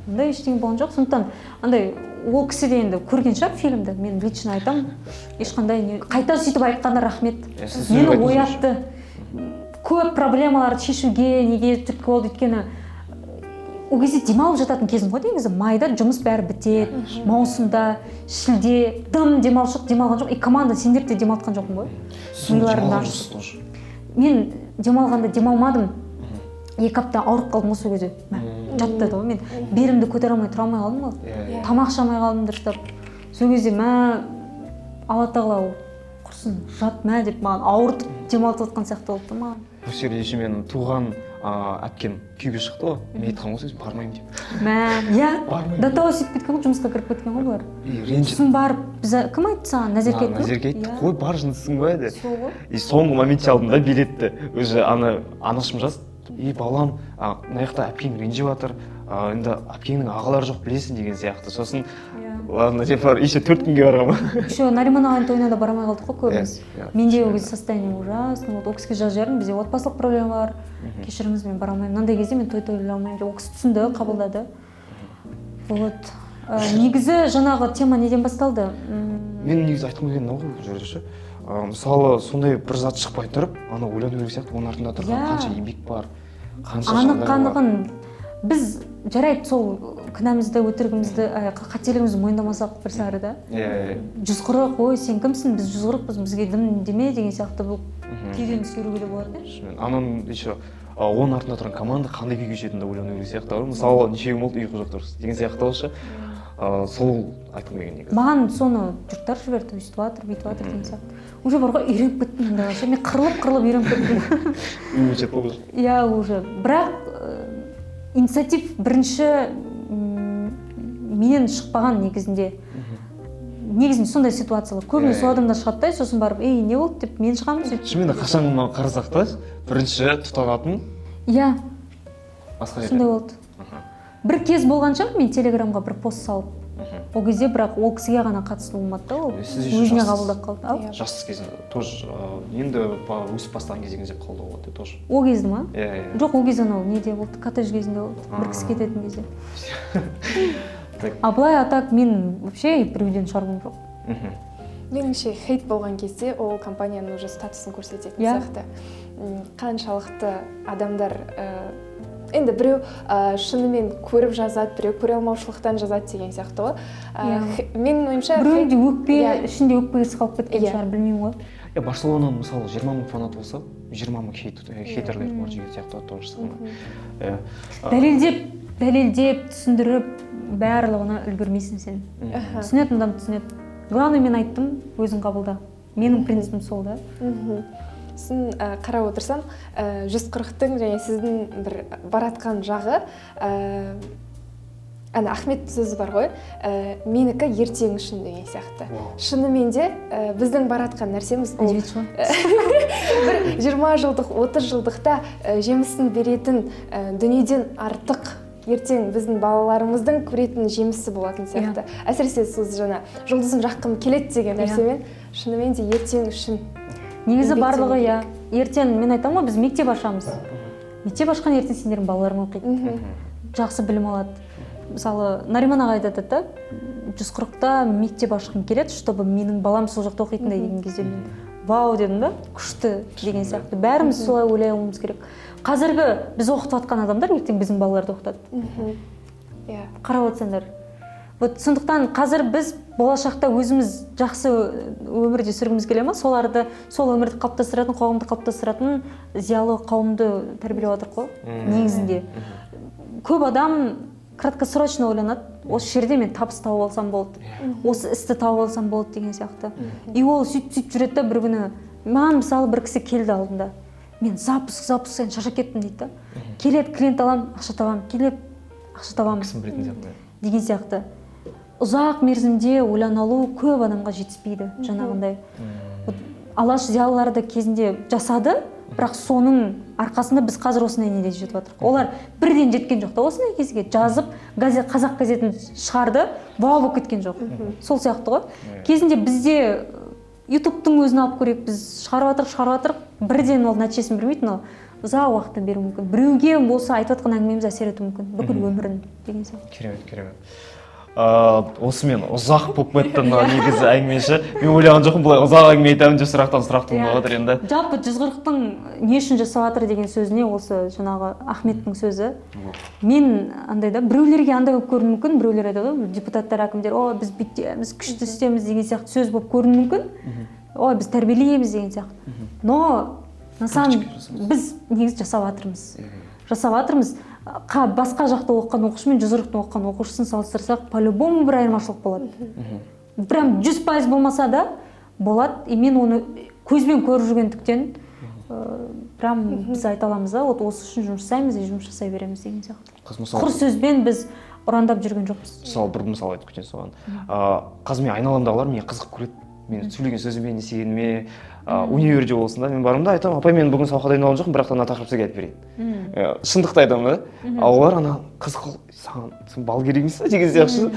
Ондай ештеңе болған жоқ. Сондықтан андай ол кісі де енді көрген шығар фильмді. Мен лично айтам, ешқандай қайта сөйтіп айтқанда рахмет. Мені оятты. Көп проблемаларды шешуге неге түрткі болды өйткені ол кезде демалып жататын кезім ғой негізі. Майда жұмыс бәрі бітеді, маусымда, шілде, дым демалған жоқ. И команда сендер де демалтқан жоқпын ғой. Мен демалғанда демалмадым. 2 апта ауырып қалдым осы кезде. жатты ғой. Мен белімді көтере алмай тұра алмай қалдым ғой. Тамақ ішамай қалдым дұрыстап. Сол кезде алла тағала құрсын жат деп маған ауыртып демалтып отқан сияқты болды маған. Бұл жерде менің туған әпкем күйге шықты ғой. Мен айтқанмын ғой, бармаймын деп. До того сөйтіп кеткен ғой, жұмысқа кіріп кеткен ғой бұлар. Сосын барып, кім айтты саған? Назерке айтты ма? Назерке айтты, қой бар жындысың ба деп. Соңғы моментте алдым да билетті. Өзі анашым жазды. Балам, мына жақта әпкең ренжіп жатыр. Енді әпкеңнің ағалары жоқ білесің деген сияқты. Сосын ладно деп еще 4 күнге барғанмын. Еще Нариман ағайдың тойына да бармай қалдық қой көбіміз. Менде ол кезде состояние ужасно болды. Ол кісіге жазып жібердім, бізде отбасылық проблема бар. Кешіріңіз, мен бара алмаймын. Мынандай кезде мен той тойлай алмаймын деп ол кісі түсінді, қабылдады. Вот. Негізі жаңағы тема неден басталды? Мен негізі айтқым келгені мынау ғой бұл жерде ше. Мысалы сондай бір зат шықпай тұрып, ана ойлану керек сияқты, оның артында тұрған қанша еңбек бар, қанша жағдай бар. Анық біз жарайды сол кінәмізді, өтірігімізді, қателігімізді мойындамасақ бір сәрі да. 140, ой сен кімсің, біз 140-пыз, бізге дым деме деген сияқты бұл кейден сөйлеуге де болады. Анан еще оның артында тұрған команда қандай күй кешетінді ойлану керек сияқты. Мысалы нешеуің болды ұйқы жоқ тұрсыз деген сияқты болшы. Сол айтқым келген негізі. Маған соны жұрттар жіберді, өйстіп жатыр, бүйтіп жатыр деген сияқты. Уже бар ғой, үйреніп кеттім ондайға. Мен қырылып үйреніп кеттім. Үйреншет болды. Иә, уже. Бірақ инициатив бірінші менен шықпаған негізінде. Негізінде сондай ситуациялар. Көбіне сол адамдар шығады да, сосын барып, не болды деп мен шығамын сөйтіп. Шынымен қашан қарасақ та, бірінші тұтанатын. Иә. Сондай болды. Бір кез болғанша мен телеграмға бір пост салып. Ол кезде бірақ ол кісіге ғана қатысты болмады да, ол өзіне қабылдап қалды. Жас кезінде тоже енді өсіп бастаған кезеңізде қалды ғой тоже. Ол кезде ма? Жоқ, ол кезде анау неде болды, коттедж кезінде болды, бір кісі кететін кезде. А былай атак мен вообще біреуден шығарғым жоқ. Меніңше хейт болған кезде ол компанияның уже статусын көрсететін сияқты. Қаншалықты адамдар енді біреу шынымен көріп жазады, біреу көре алмаушылықтан жазады деген сияқты ғой. Менің ойымша біреуінде өкпе, ішінде өкпесі қалып кеткен шығар, білмеймін ғой. Барселона мысалы 20 мың фанат болса, 20 мың хейтерлер бар деген сияқты тоже самое. Дәлелдеп, түсіндіріп, барлығына үлгермейсің сен. Түсінетін адам түсінеді. Главное, мен айттым, өзің қабылда. Менің принципім сол да. Сін қарап отырсам, 140-тың және сіздің бір баратқан жағы, Ахмет сөзі бар ғой, менікі ертең үшін деген сияқты. Шынымен де біздің баратқан нәрсеміз бір 20 жылдық, 30 жылдықта жемісін беретін дүниеден артық ертең біздің балаларымыздың көретін жемісі болатын сияқты. Әсіресе сіз жаңа жұлдызын жаққым келеді деген нәрсемен шынымен де ертең үшін. Негізі барлығы ертең мен айтамын ғой, біз мектеп ашамыз. Мектеп ашқан ертең сендердің балаларың оқиды. Жақсы білім алады. Мысалы, Нариман ағай айтады да, 140-та мектеп ашқым келеді, чтобы менің балам сол жақта оқитындай деген кезде мен вау дедім да, күшті деген сияқты. Бәріміз солай ойлай алуымыз керек. Қазіргі біз оқытып жатқан адамдар ертең біздің балаларды оқытады. Қарап отырсаңдар. Сондықтан қазір біз болашақта өзіміз жақсы өмірде сүргіміз келе ма? Сол өмірді қалыптастыратын, қоғамды қалыптастыратын зиялы қауымды тәрбиелеп жатыр ғой, негізінде. Көп адам краткосрочно ойланады, осы жерде мен табыс тауып алсам болды, осы істі тауып алсам болды деген сияқты. И ол сөйтіп жүреді да, бір күні маған мысалы бір кісі келді алдында. Мен запуск сен шаршап кеттім дейді да. Келеді, клиент аламын, ақша табамын, келеді, ақша табамын деген сияқты. Ұзақ мерзімде ойланалу көп адамға жетіспейді жаңағындай. Алаш зиялылары кезінде жасады, бірақ соның арқасында біз қазір осындай неде жетіп жатырмыз. Олар бірден жеткен жоқ та, осындай кезге жазып, қазақ газетін шығарды, вау болып кеткен жоқ. Сол сияқты ғой. Кезінде бізде ютубтың өзін алып көрейік, біз шығарып жатырық, бірден ол нәтижесін бермейді, но ұзақ уақытта беру мүмкін. Біреуге болса айтып жатқан әңгімеміз әсер етуі мүмкін, бүкіл өмірін деген сияқты. Керемет. Осымен ұзақ болып кетті негізі әңгімеші. Мен ойлаған жоқпын, бұлай ұзақ әңгіме айтамын деп сұрақ туындап жатыр енді. Жалпы 140-тың не үшін жасап жатыр деген сөзіне осы жаңағы Ахметтің сөзі. Мен андай да біреулерге андай болып көрінуі мүмкін, біреулер айтады ғой, депутаттар, әкімдер, біз бүйтеміз, күшті істейміз деген сияқты сөз болып көрінуі мүмкін. Біз тәрбиелейміз деген сияқты. Но на самом деле біз негізі жасап жатырмыз. басқа жақта оқыған оқушы мен жүзіріктің оқыған оқушысын салыстырсақ, по-любому бір айырмашылық болады. Прям 100% болмаса да болады. И мен оны көзбен көріп жүргендіктен прям біз айта аламыз да, осы үшін жұмыс жасаймыз и жұмыс жасай береміз деген сияқты. Құр сөзбен біз ұрандап жүрген жоқпыз. Мысалы бір мысал айтып кетейін соған. Қазір мен айналамдағылар мені қызық көреді. Мен сөйлеген сөзіме, не істегеніме, универде болсын да, мен барамын да айтамын, апай мен бүгін сабаққа дайындалған жоқпын, бірақ та мына тақырыпты сізге айтып берейін. Шындықты айтамын да. Ал олар ана қызық, саған бал керек емес па деген сияқты.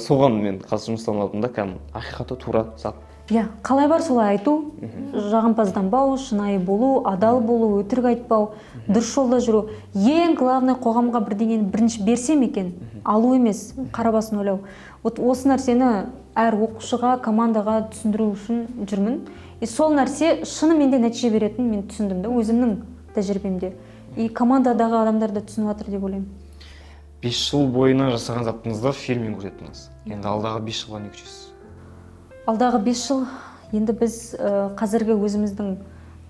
Соған мен қазір жұмыстан алдым да, кәдімгі ақиқаты тура сап. Иә, қалай бар солай айту, жағымпазданбау, шынайы болу, адал болу, өтірік айтпау, дұрыс жолда жүру. Ең главный қоғамға бірдеңені бірінші берсем екен, алу емес, қара басын ойлау. Осы нәрсені әр оқушыға, командаға түсіндіру үшін жүрмін. И сол нәрсе шынымен де нәтиже беретінін мен түсіндім да, өзімнің тәжірибемде. И командадағы адамдар да түсініп жатыр деп ойлаймын. 5 жыл бойына жасаған заттыңызды фильммен көрсеттіңіз. Енді алдағы 5 жылға не күтесіз? Алдағы 5 жыл енді біз қазіргі өзіміздің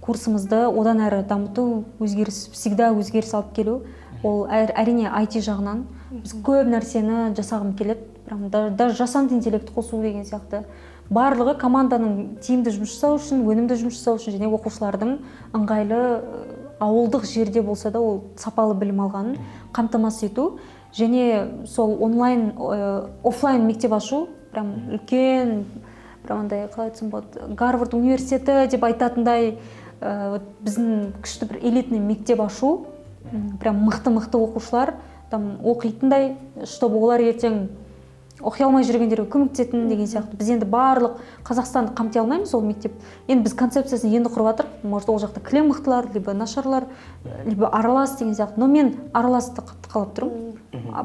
курсымызды одан әрі дамыту, өзгеріс, всегда өзгеріс алып келу. Ол әрине IT жағынан біз көп нәрсені жасағым келеді. Даже жасанды интеллект қосу деген сияқты. Барлығы команданың тиімді жұмыс жасау үшін, өнімді жұмыс жасау үшін және оқушылардың ыңғайлы ауылдық жерде болса да ол сапалы білім алғанын қамтамасыз ету. Және сол онлайн, офлайн мектеп ашу, прям үлкен, андай қалай айтсам болады, Гарвард университеті деп айтатындай біздің күшті бір элитный мектеп ашу, прям мықты оқушылар там оқитындай, чтобы олар ертең оқи алмай жүргендерге көмектесетін деген сияқты. Біз енді барлық Қазақстанды қамти алмаймыз ол мектеп. Енді біз концепциясын енді құрып жатырмыз. Может, ол жақта кілем мықтылар, либо нашарлар, либо аралас деген сияқты. Но мен араласты қалап тұрмын.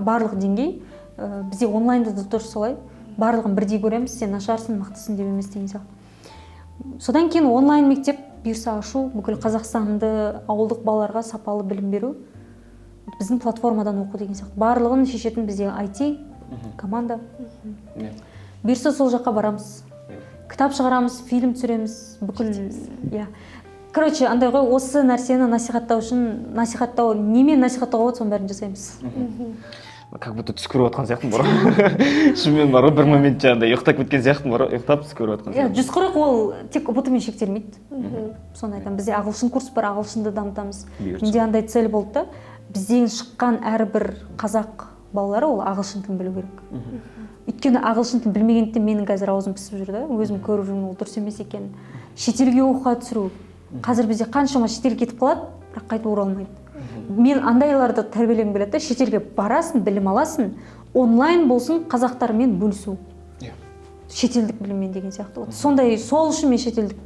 Барлық деңгей. Бізде онлайнда да дұрыс солай. Барлығын бірдей көреміз, сен нашарсың, мықтысың деп емес деген сияқты. Содан кейін онлайн мектеп бұйырса ашу, бүкіл Қазақстанды ауылдық балаларға сапалы білім беру. Біздің платформадан оқу деген сияқты. Барлығын шешетін бізде IT команда. Бұйырса сол жаққа барамыз. Кітап шығарамыз, фильм түсіреміз, бүкіл, иә. Короче, андай ғой, осы нәрсені насихаттау үшін, немен насихаттауға болады, соның бәрін жасаймыз. Как будто түс көріп отқан сияқтымын бар. Шынымен бар, бір момент жаңағыдай ұйықтап кеткен сияқтымын бар, ұйықтап түс көріп отқан сияқтымын. 140 ол тек ұбт-мен шектелмейді. Соны айтамын, бізде ағылшын курс бар, ағылшынды дамытамыз. Менде андай цель болды да, бізден шыққан әрбір қазақ балалары ол ағылшын тілін білу керек. Өйткені ағылшын тілін білмегендіктен менің қазір аузым пісіп жүр да, өзім көріп жүрмін, ол дұрыс емес екен. Шетелге оқуға түсіру. Қазір бізде қаншама шетел кетіп қалады, бірақ қайтып оралмайды. Мен андайларды тәрбиелегім келеді, шетелге барасың, білім аласың, онлайн болсын қазақтармен бөлісу. Шетелдік біліммен деген сияқты. Сондай, сол үшін мен шетелге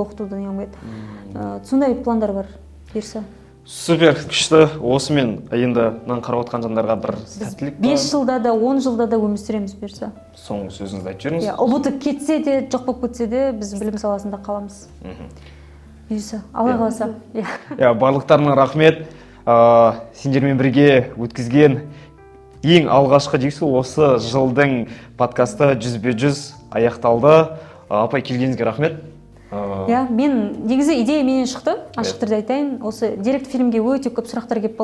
оқытуды неғым келеді. Сондай пландар бар, берсе. Супер, күшті. Осымен енді қарап отқан жандарға бір сәттілік бар. 5 жылда да, 10 жылда да өмір сүреміз берсе. Соңғы сөзіңізді айтып жүріңіз. ұбт кетсе де, жоқ болып кетсе де, біз білім саласында қаламыз. Берсе, Алла қаласа. Барлықтарына рахмет. Сендермен бірге өткізген ең алғашқы дейсіз осы жылдың подкасты 100/100 аяқталды. Апай, келгеніңізге рахмет. Мен негізі идея менен шықты, ашық түрде айтайын. Осы директ фильмге өте көп сұрақтар кеп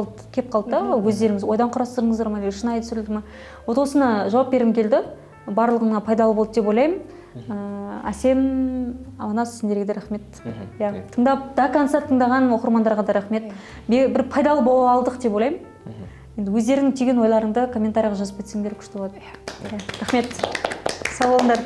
қалды да, өздеріңіз ойдан құрастырдыңыздар ма, или шынайы түсірілді ма. Осыны жауап бергім келді. Барлығына пайдалы болды деп ойлаймын. Әсем, Аманас, сендерге де рахмет. Тыңдап, до конца тыңдаған оқырмандарға да рахмет. Бір пайдалы бола алдық деп ойлаймын. Енді өздерінің түйген ойларыңды комментарияға жазып кетсеңдер күшті болады. Рахмет. Сау болыңдар.